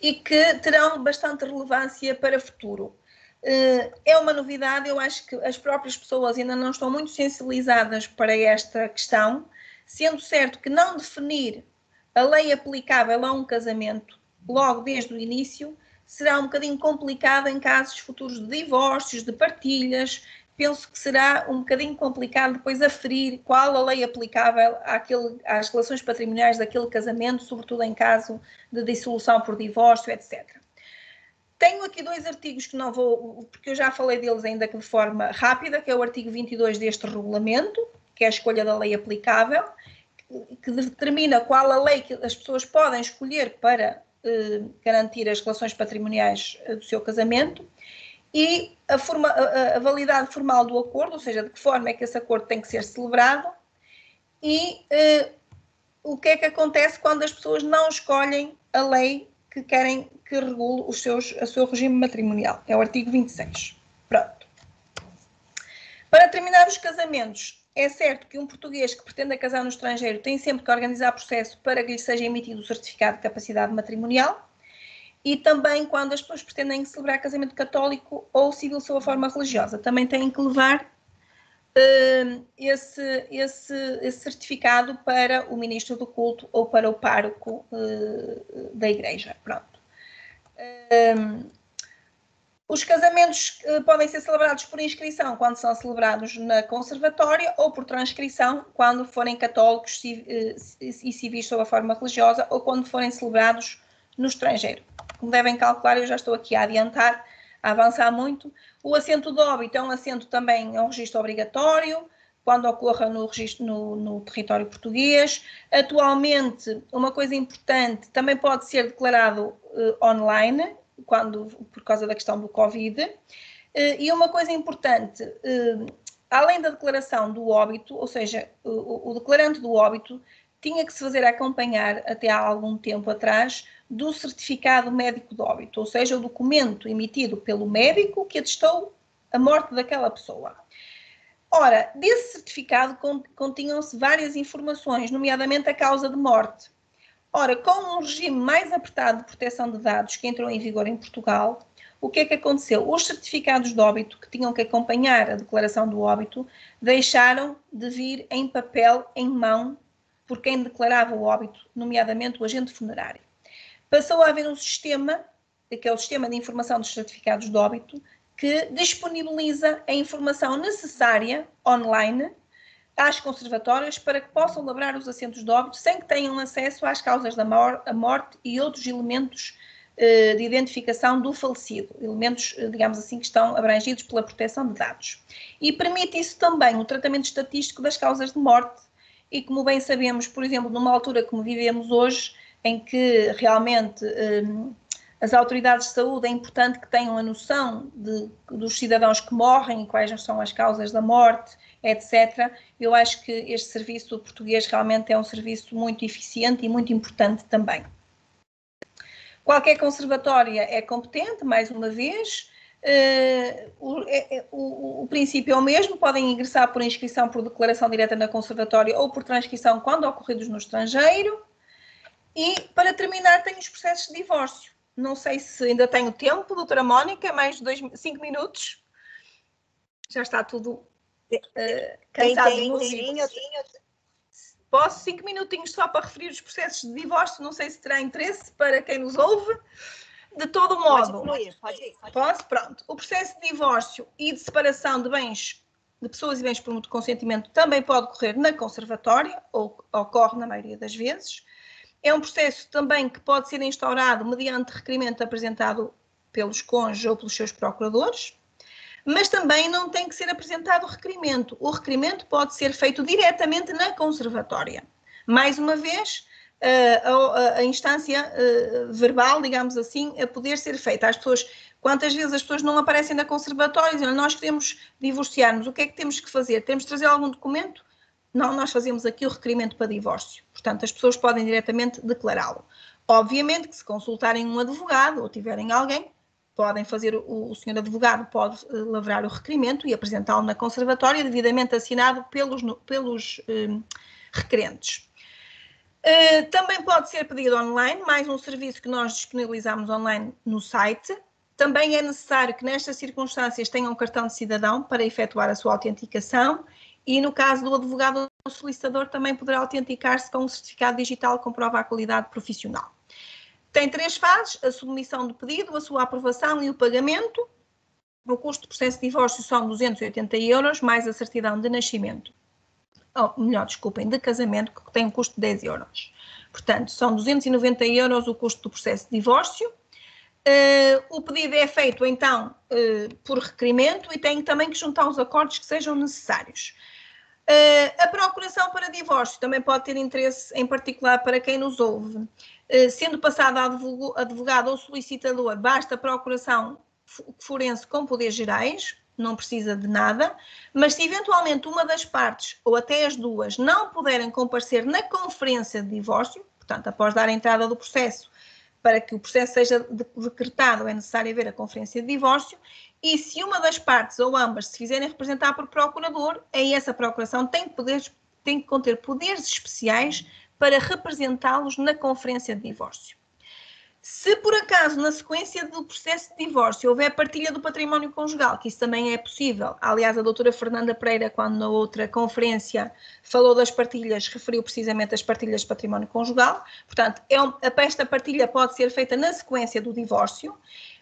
e que terão bastante relevância para o futuro. é uma novidade. Eu acho que as próprias pessoas ainda não estão muito sensibilizadas para esta questão, sendo certo que não definir a lei aplicável a um casamento logo desde o início será um bocadinho complicado em casos futuros de divórcios, de partilhas. Penso que será um bocadinho complicado depois aferir qual a lei aplicável às relações patrimoniais daquele casamento, sobretudo em caso de dissolução por divórcio, etc. Tenho aqui 2 artigos que não vou, porque eu já falei deles ainda de forma rápida, que é o artigo 22 deste regulamento, que é a escolha da lei aplicável, que determina qual a lei que as pessoas podem escolher para garantir as relações patrimoniais do seu casamento, e a validade formal do acordo, ou seja, de que forma é que esse acordo tem que ser celebrado, e o que é que acontece quando as pessoas não escolhem a lei que querem que regule o seu regime matrimonial. É o artigo 26. Pronto. Para terminar os casamentos, é certo que um português que pretenda casar no estrangeiro tem sempre que organizar processo para que lhe seja emitido o certificado de capacidade matrimonial, e também quando as pessoas pretendem celebrar casamento católico ou civil sob a forma religiosa, também têm que levar esse certificado para o ministro do culto ou para o pároco da igreja. Pronto. Os casamentos podem ser celebrados por inscrição quando são celebrados na conservatória, ou por transcrição quando forem católicos e civis sob a forma religiosa, ou quando forem celebrados no estrangeiro. Como devem calcular, eu já estou aqui a adiantar, a avançar muito. O assento de óbito é um assento também, é um registro obrigatório, quando ocorra no território português. Atualmente, uma coisa importante, também pode ser declarado online, por causa da questão do Covid. E uma coisa importante, além da declaração do óbito, ou seja, o declarante do óbito tinha que se fazer acompanhar, até há algum tempo atrás, do certificado médico de óbito, ou seja, o documento emitido pelo médico que atestou a morte daquela pessoa. Ora, desse certificado continham-se várias informações, nomeadamente a causa de morte. Ora, com um regime mais apertado de proteção de dados que entrou em vigor em Portugal, o que é que aconteceu? Os certificados de óbito que tinham que acompanhar a declaração do óbito deixaram de vir em papel, em mão, por quem declarava o óbito, nomeadamente o agente funerário. Passou a haver um sistema, que é o Sistema de Informação dos Certificados de Óbito, que disponibiliza a informação necessária online às conservatórias para que possam labrar os assentos de óbito sem que tenham acesso às causas da morte e outros elementos de identificação do falecido, elementos, digamos assim, que estão abrangidos pela proteção de dados. E permite isso também o tratamento estatístico das causas de morte, e como bem sabemos, por exemplo, numa altura como vivemos hoje, em que realmente as autoridades de saúde é importante que tenham a noção dos cidadãos que morrem e quais são as causas da morte, etc. Eu acho que este serviço português realmente é um serviço muito eficiente e muito importante também. Qualquer conservatória é competente, mais uma vez. O princípio é o mesmo, podem ingressar por inscrição por declaração direta na conservatória ou por transcrição quando ocorridos no estrangeiro. E, para terminar, tenho os processos de divórcio. Não sei se ainda tenho tempo, doutora Mónica, mais de 5 minutos. Já está tudo cansado. Posso 5 minutinhos só para referir os processos de divórcio? Não sei se terá interesse para quem nos ouve. De todo modo... Pode ir. Posso? Pronto. O processo de divórcio e de separação de bens, de pessoas e bens por mútuo consentimento, também pode ocorrer na conservatória, ou ocorre na maioria das vezes. É um processo também que pode ser instaurado mediante requerimento apresentado pelos cônjuges ou pelos seus procuradores, mas também não tem que ser apresentado o requerimento. O requerimento pode ser feito diretamente na conservatória. Mais uma vez, a instância verbal, digamos assim, a poder ser feita. Quantas vezes as pessoas não aparecem na conservatória e dizem, nós queremos divorciar-nos, o que é que temos que fazer? Temos de trazer algum documento? Não, nós fazemos aqui o requerimento para divórcio. Portanto, as pessoas podem diretamente declará-lo. Obviamente que se consultarem um advogado ou tiverem alguém, podem fazer, o senhor advogado pode lavrar o requerimento e apresentá-lo na conservatória, devidamente assinado pelos requerentes. Também pode ser pedido online, mais um serviço que nós disponibilizamos online no site, Também é necessário que nestas circunstâncias tenham um cartão de cidadão para efetuar a sua autenticação e no caso do advogado ou solicitador também poderá autenticar-se com um certificado digital que comprova a qualidade profissional. Tem 3 fases: a submissão do pedido, a sua aprovação e o pagamento. O custo do processo de divórcio são 280 euros, mais a certidão de nascimento. Ou melhor, desculpem, de casamento, que tem um custo de 10 euros. Portanto, são 290 euros o custo do processo de divórcio. O pedido é feito, então, por requerimento e tem também que juntar os acordos que sejam necessários. A procuração para divórcio também pode ter interesse em particular para quem nos ouve. Sendo passado a advogado ou solicitador, basta a procuração forense com poderes gerais, não precisa de nada, mas se eventualmente uma das partes, ou até as duas, não puderem comparecer na conferência de divórcio, portanto, após dar a entrada do processo, para que o processo seja decretado, é necessário haver a conferência de divórcio, e se uma das partes ou ambas se fizerem representar por procurador, aí essa procuração tem que conter poderes especiais para representá-los na conferência de divórcio. Se por acaso, na sequência do processo de divórcio, houver partilha do património conjugal, que isso também é possível, aliás, a doutora Fernanda Pereira, quando na outra conferência falou das partilhas, referiu precisamente as partilhas de património conjugal, portanto, esta partilha pode ser feita na sequência do divórcio,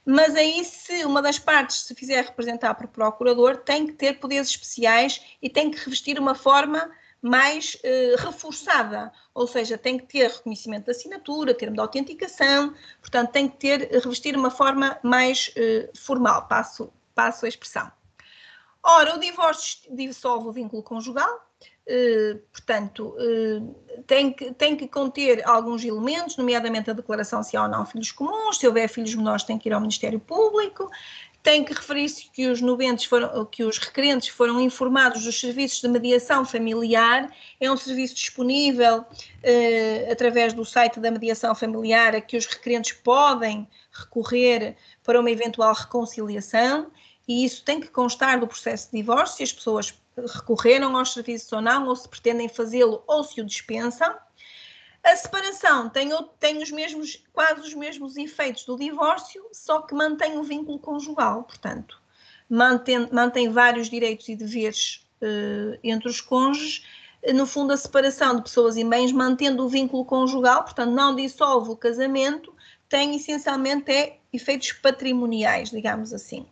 mas aí se uma das partes se fizer representar por procurador, tem que ter poderes especiais e tem que revestir uma forma mais reforçada, ou seja, tem que ter reconhecimento de assinatura, termo de autenticação, portanto tem que revestir uma forma mais formal, passo a expressão. Ora, o divórcio dissolve o vínculo conjugal, portanto, tem que conter alguns elementos, nomeadamente a declaração se há ou não filhos comuns, se houver filhos menores tem que ir ao Ministério Público, tem que referir-se que os requerentes foram informados dos serviços de mediação familiar. É um serviço disponível através do site da mediação familiar a que os requerentes podem recorrer para uma eventual reconciliação e isso tem que constar do processo de divórcio, se as pessoas recorreram aos serviços ou não, ou se pretendem fazê-lo ou se o dispensam. A separação tem quase os mesmos efeitos do divórcio, só que mantém o vínculo conjugal, portanto, mantém vários direitos e deveres entre os cônjuges. No fundo, a separação de pessoas e bens, mantendo o vínculo conjugal, portanto, não dissolve o casamento, tem essencialmente efeitos patrimoniais, digamos assim.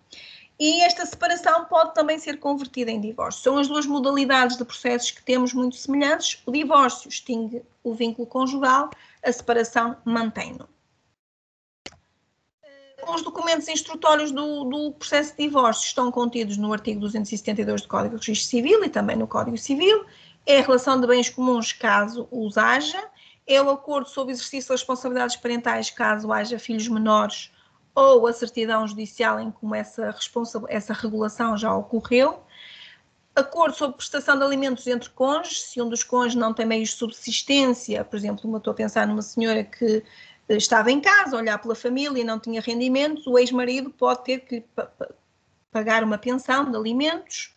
E esta separação pode também ser convertida em divórcio. São as duas modalidades de processos que temos muito semelhantes. O divórcio extingue o vínculo conjugal, a separação mantém-no. Os documentos instrutórios do processo de divórcio estão contidos no artigo 272 do Código de Registro Civil e também no Código Civil. É a relação de bens comuns caso os haja. É o acordo sobre o exercício das responsabilidades parentais caso haja filhos menores ou a certidão judicial em como essa regulação já ocorreu. Acordo sobre prestação de alimentos entre cônjuges, se um dos cônjuges não tem meios de subsistência, por exemplo, estou a pensar numa senhora que estava em casa, a olhar pela família e não tinha rendimentos, o ex-marido pode ter que pagar uma pensão de alimentos.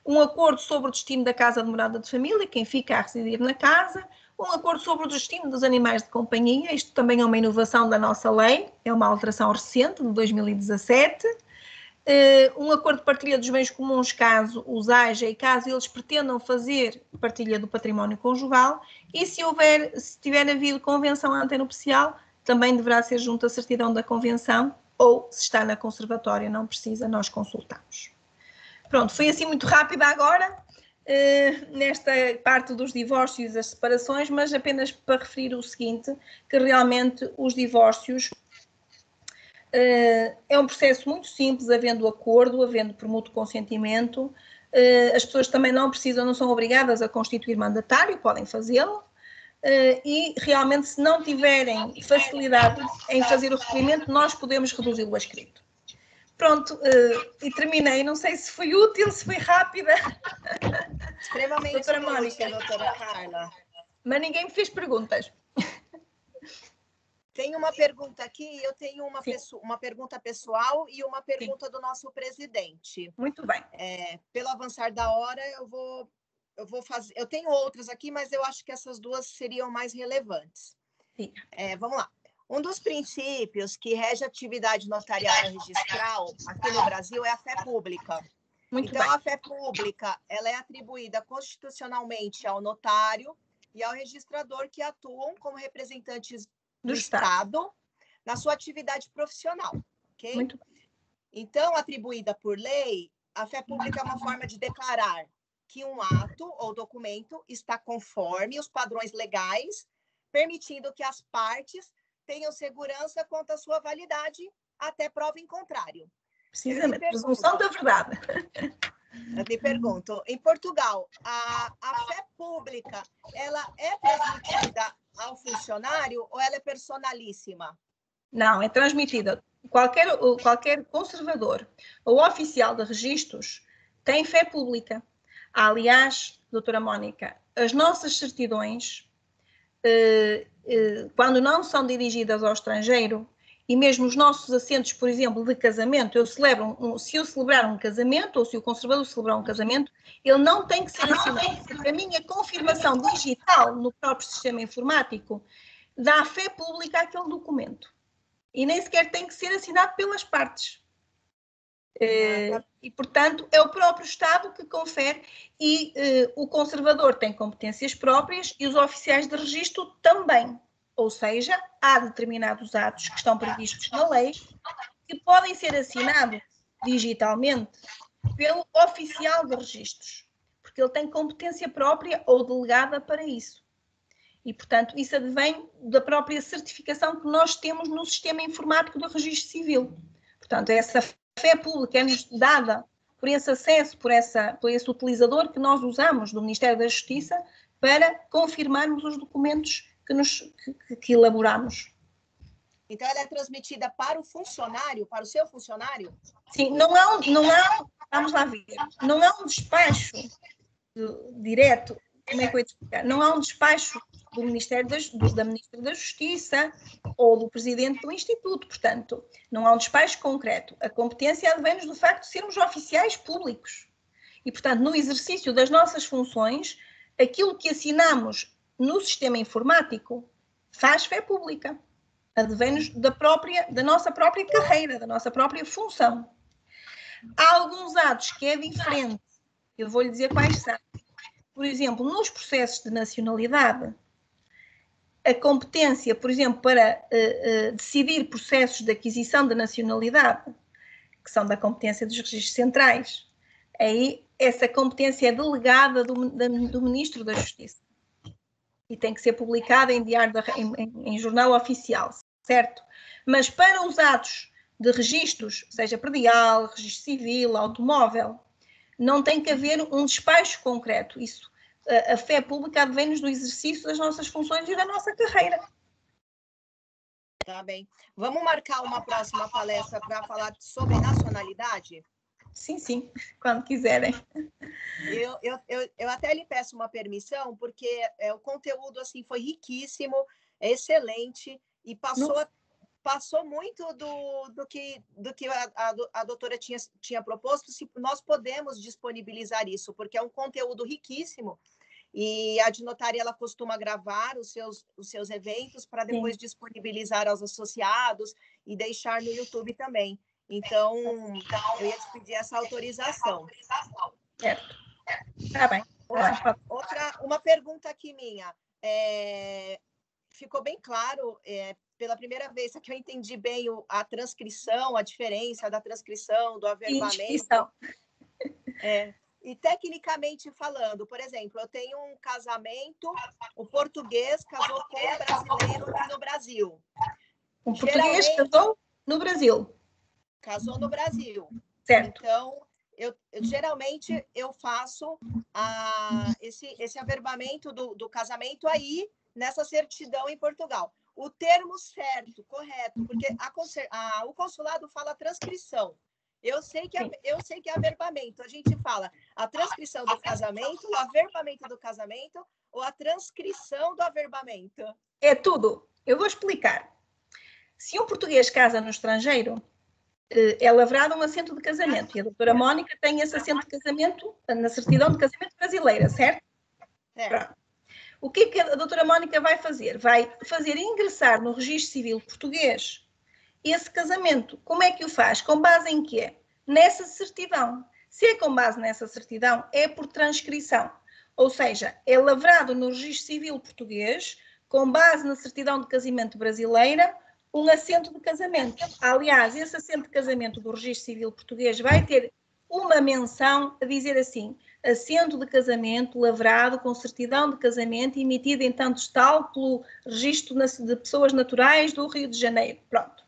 Um acordo sobre o destino da casa de morada de família, quem fica a residir na casa. Um acordo sobre o destino dos animais de companhia, isto também é uma inovação da nossa lei, é uma alteração recente, de 2017. Um acordo de partilha dos bens comuns, caso os haja e caso eles pretendam fazer partilha do património conjugal. E se tiver havido convenção antenupcial, também deverá ser junto à certidão da convenção, ou se está na conservatória, não precisa, nós consultamos. Pronto, foi assim muito rápida agora. Nesta parte dos divórcios e das separações, mas apenas para referir o seguinte, que realmente os divórcios é um processo muito simples, havendo acordo, havendo por mútuo consentimento, as pessoas também não são obrigadas a constituir mandatário, podem fazê-lo, e realmente se não tiverem facilidade em fazer o requerimento, nós podemos reduzi-lo a escrito. Pronto, e terminei. Não sei se foi útil, se foi rápida. Extremamente doutora Mónica, doutora Carla. Mas ninguém me fez perguntas. Tem uma pergunta aqui, eu tenho uma pergunta pessoal e uma pergunta do nosso presidente. Muito bem. Pelo avançar da hora, eu vou fazer. Eu tenho outras aqui, mas eu acho que essas duas seriam mais relevantes. Sim. Vamos lá. Um dos princípios que rege a atividade notarial registral aqui no Brasil é a fé pública. Muito então, bem. a fé pública ela é atribuída constitucionalmente ao notário e ao registrador que atuam como representantes do Estado na sua atividade profissional. Okay? Muito bem. Então, atribuída por lei, a fé pública é uma forma de declarar que um ato ou documento está conforme os padrões legais, permitindo que as partes tenham segurança quanto à sua validade até prova em contrário. Precisamente, presunção da verdade. Eu te pergunto, em Portugal, a fé pública, ela é transmitida ao funcionário ou ela é personalíssima? Não, é transmitida. Qualquer conservador ou oficial de registros tem fé pública. Aliás, doutora Mónica, as nossas certidões, quando não são dirigidas ao estrangeiro, e mesmo os nossos assentos, por exemplo, de casamento, se eu celebrar um casamento, ou se o conservador celebrar um casamento, ele não tem que ser assinado. Porque a minha confirmação digital no próprio sistema informático dá fé pública àquele documento. E nem sequer tem que ser assinado pelas partes. E, portanto, é o próprio Estado que confere e o conservador tem competências próprias e os oficiais de registro também. Ou seja, há determinados atos que estão previstos na lei que podem ser assinados digitalmente pelo oficial de registros, porque ele tem competência própria ou delegada para isso. E, portanto, isso advém da própria certificação que nós temos no sistema informático do registro civil. Portanto, essa fé pública é-nos dada por esse acesso, por esse utilizador que nós usamos do Ministério da Justiça para confirmarmos os documentos que elaboramos. Então, ela é transmitida para o funcionário, para o seu funcionário? Sim, vamos lá ver, não há um despacho direto, como é que eu ia te explicar? Não há um despacho do Ministério da Ministra da Justiça ou do Presidente do Instituto, portanto, não há um despacho concreto. A competência advém-nos do facto de sermos oficiais públicos. E, portanto, no exercício das nossas funções, aquilo que assinamos no sistema informático faz fé pública. Advém-nos da nossa própria carreira, da nossa própria função. Há alguns atos que é diferente. Eu vou lhe dizer quais são. Por exemplo, nos processos de nacionalidade, a competência, por exemplo, para decidir processos de aquisição de nacionalidade, que são da competência dos registros centrais, aí essa competência é delegada do Ministro da Justiça. E tem que ser publicada em jornal oficial, certo? Mas para os atos de registros, seja predial, registro civil, automóvel, não tem que haver um despacho concreto. Isso, a fé pública advém-nos do exercício das nossas funções e da nossa carreira. Tá bem. Vamos marcar uma próxima palestra para falar sobre nacionalidade? Sim, sim, quando quiserem. Eu até lhe peço uma permissão, porque o conteúdo assim, foi riquíssimo, é excelente, e passou muito do que a doutora tinha proposto, se nós podemos disponibilizar isso, porque é um conteúdo riquíssimo, e a Adnotária ela costuma gravar os seus eventos para depois disponibilizar aos associados e deixar no YouTube também. Então, eu ia te pedir essa autorização. Certo. Tá bem. Uma pergunta aqui minha. Ficou bem claro, pela primeira vez que eu entendi bem a transcrição, a diferença da transcrição, do averbamento. E tecnicamente falando, por exemplo, eu tenho um casamento, o português casou com um brasileiro aqui no Brasil. Um português casou no Brasil. Casou no Brasil. Certo. Então, geralmente eu faço esse averbamento do casamento aí, nessa certidão em Portugal. O termo certo, correto, porque o consulado fala transcrição. Eu sei que é averbamento. A gente fala a transcrição do casamento, o averbamento do casamento ou a transcrição do averbamento. É tudo. Eu vou explicar. Se um português casa no estrangeiro, é lavrado um assento de casamento. E a doutora Mónica tem esse assento de casamento na certidão de casamento brasileira, certo? Pronto. O que é que a doutora Mónica vai fazer? Vai fazer ingressar no registro civil português esse casamento. Como é que o faz? Com base em quê? Nessa certidão. Se é com base nessa certidão, é por transcrição. Ou seja, é lavrado no registro civil português, com base na certidão de casamento brasileira, um assento de casamento. Aliás, esse assento de casamento do registro civil português vai ter uma menção a dizer assim: assento de casamento lavrado com certidão de casamento emitido em tanto tal pelo registro de pessoas naturais do Rio de Janeiro. Pronto.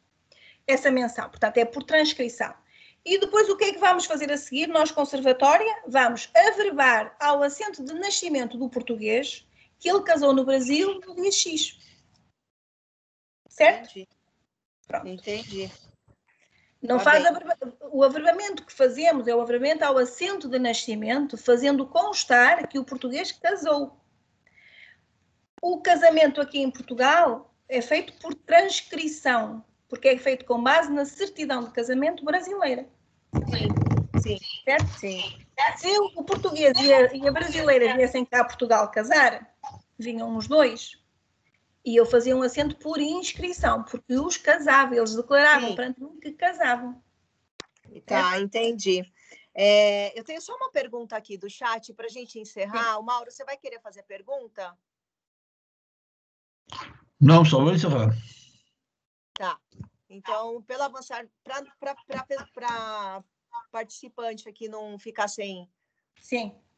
Essa menção. Portanto, é por transcrição. E depois o que é que vamos fazer a seguir? Nós, conservatória, vamos averbar ao assento de nascimento do português que ele casou no Brasil no dia X. Certo? Entendi. Pronto. Entendi. Não faz o averbamento que fazemos é o averbamento ao assento de nascimento, fazendo constar que o português casou. O casamento aqui em Portugal é feito por transcrição, porque é feito com base na certidão de casamento brasileira. Sim. Certo? Sim. Se o português e a brasileira viessem cá a Portugal casar, vinham os dois. E eu fazia um assento por inscrição, porque os casava, eles declaravam perante mim que casavam. Tá, entendi. Eu tenho só uma pergunta aqui do chat para a gente encerrar. Sim. O Mauro, você vai querer fazer pergunta? Não, só vou encerrar. Tá. Então, pelo avançar, para participante aqui não ficar sem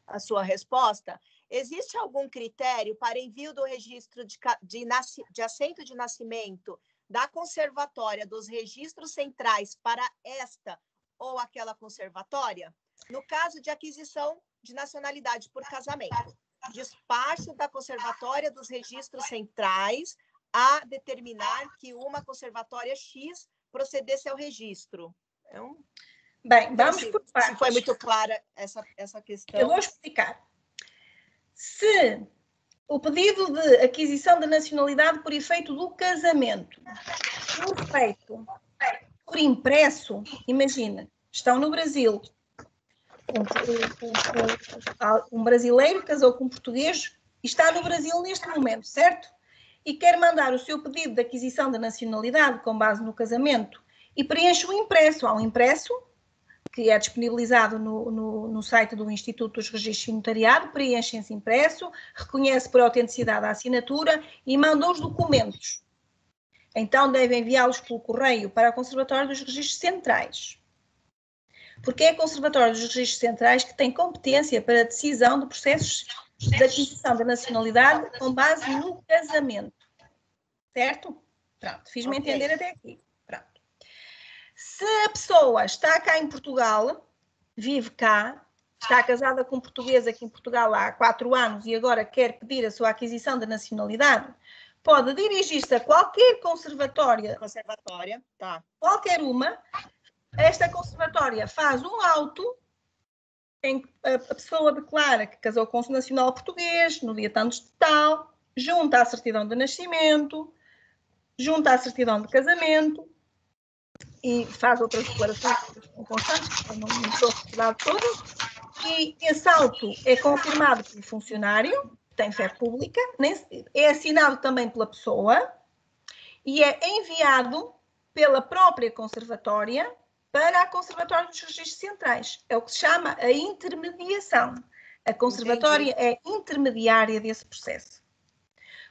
a sua resposta, existe algum critério para envio do registro de assento de nascimento da conservatória dos registros centrais para esta ou aquela conservatória? No caso de aquisição de nacionalidade por casamento, despacho da conservatória dos registros centrais a determinar que uma conservatória X procedesse ao registro. Bem, vamos por partes. Se foi muito clara essa questão. Eu vou explicar. Se o pedido de aquisição da nacionalidade por efeito do casamento for feito por impresso, imagina, estão no Brasil, um brasileiro casou com um português e está no Brasil neste momento, certo? E quer mandar o seu pedido de aquisição da nacionalidade com base no casamento e preenche o impresso. Há um impresso que é disponibilizado no site do Instituto dos Registros e Notariado, preenche esse impresso, reconhece por autenticidade a assinatura e manda os documentos. Então, deve enviá-los pelo correio para a Conservatória dos Registros Centrais. Porque é a Conservatória dos Registros Centrais que tem competência para a decisão de processos de aquisição da nacionalidade com base no casamento. Certo? Pronto, fiz-me entender até aqui. Pronto. Se a pessoa está cá em Portugal, vive cá, está casada com um português aqui em Portugal há 4 anos e agora quer pedir a sua aquisição da nacionalidade, pode dirigir-se a qualquer conservatória, tá. Qualquer uma. Esta conservatória faz um auto em que a pessoa declara que casou com o nacional português, no dia tantos de tal, junta a certidão de nascimento, junta a certidão de casamento e faz outras declarações constantes, que não estou recordado todas, e esse auto é confirmado pelo funcionário, tem fé pública, é assinado também pela pessoa e é enviado pela própria conservatória para a Conservatória dos Registros Centrais. É o que se chama a intermediação. A conservatória é intermediária desse processo.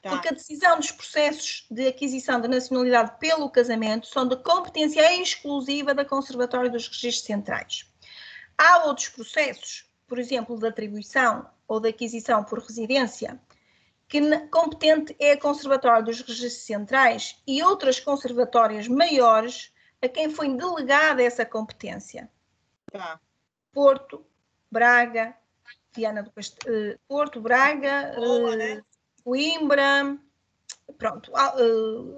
Tá. Porque a decisão dos processos de aquisição da nacionalidade pelo casamento são de competência exclusiva da Conservatória dos Registros Centrais. Há outros processos, por exemplo, de atribuição ou de aquisição por residência, que competente é a Conservatória dos Registros Centrais e outras conservatórias maiores a quem foi delegada essa competência. Tá. Porto, Braga, Viana do Castelo, Porto, Braga, Coimbra, pronto,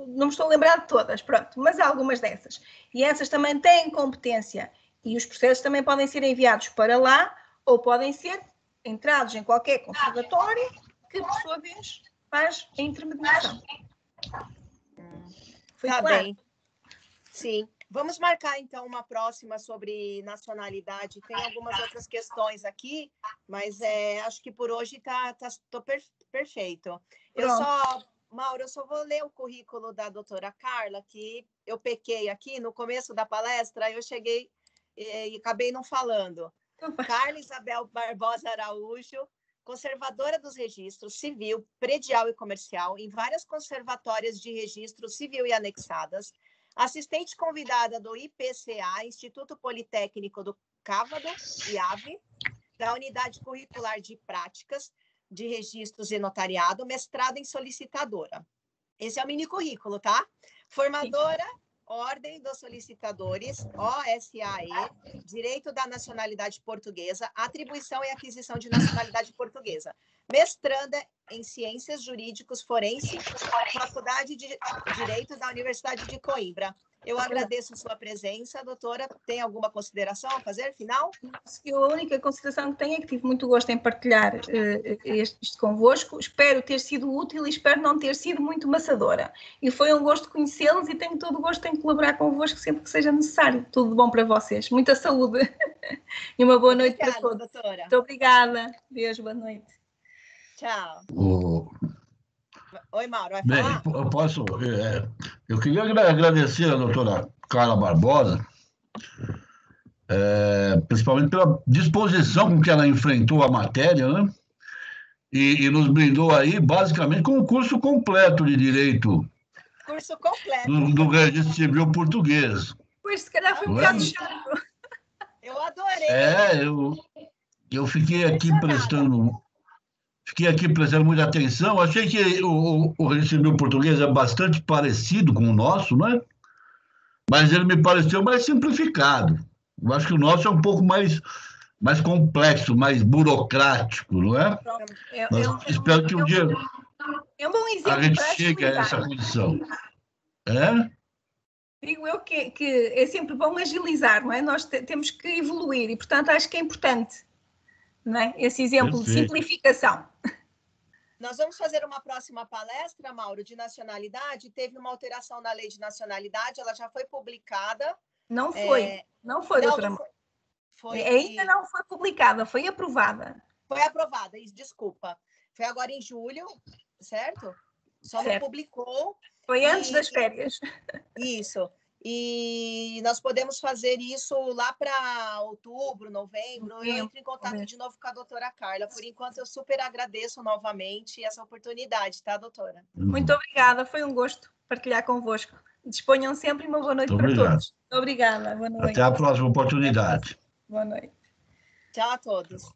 não me estou a lembrar de todas, pronto, mas há algumas dessas. E essas também têm competência e os processos também podem ser enviados para lá ou podem ser entrados em qualquer conservatório que, por sua vez, faz a intermediação. Foi claro? Bem. Sim. Vamos marcar, então, uma próxima sobre nacionalidade. Tem algumas outras questões aqui, mas acho que por hoje tô perfeito. Mauro, eu só vou ler o currículo da doutora Carla, que eu pequei aqui no começo da palestra, eu cheguei e acabei não falando. Carla Isabel Barbosa Araújo, conservadora dos registros civil, predial e comercial em várias conservatórias de registro civil e anexadas, assistente convidada do IPCA, Instituto Politécnico do Cávado, IAV, da Unidade Curricular de Práticas de Registros e Notariado, mestrado em solicitadora. Esse é o mini currículo, tá? Formadora, Ordem dos Solicitadores, OSAE, Direito da Nacionalidade Portuguesa, Atribuição e Aquisição de Nacionalidade Portuguesa. Mestranda em Ciências Jurídicos Forense, Faculdade de Direito da Universidade de Coimbra. Eu agradeço a sua presença, doutora. Tem alguma consideração a fazer, final? A única consideração que tenho é que tive muito gosto em partilhar isto convosco. Espero ter sido útil e espero não ter sido muito maçadora. E foi um gosto conhecê-los e tenho todo o gosto em colaborar convosco sempre que seja necessário. Tudo de bom para vocês. Muita saúde e uma boa noite para todos. Doutora. Muito obrigada. Deus, boa noite. Tchau. Oi, Mauro, vai Bem, falar? Eu queria agradecer a doutora Carla Barbosa, principalmente pela disposição com que ela enfrentou a matéria, né? E nos brindou aí, basicamente, com o curso completo de Direito Curso completo. do Registro Civil Português. Pois, se calhar foi um bocado chato. Eu adorei. Eu fiquei aqui prestando muita atenção. Achei que o registro civil português é bastante parecido com o nosso, né? Mas ele me pareceu mais simplificado. Eu acho que o nosso é um pouco mais complexo, mais burocrático, não é? Espero que um dia é um bom exemplo a gente chegue a essa condição. Digo eu que é sempre bom agilizar, não é? Nós temos que evoluir e, portanto, acho que é importante, não é? Esse exemplo de simplificação. Nós vamos fazer uma próxima palestra, Mauro, de nacionalidade. Teve uma alteração na lei de nacionalidade, ela já foi publicada. Não foi, doutora. Ainda não foi publicada, foi aprovada. Foi aprovada, desculpa. Foi agora em julho, certo? Só não publicou. Foi antes das férias. Isso. E nós podemos fazer isso lá para outubro, novembro. Eu entro em contato de novo com a doutora Carla. Por enquanto, eu super agradeço novamente essa oportunidade, tá, doutora? Muito obrigada. Foi um gosto partilhar convosco. Disponham sempre uma boa noite para todos. Muito obrigada. Boa noite. Até a próxima oportunidade. Boa noite. Tchau a todos.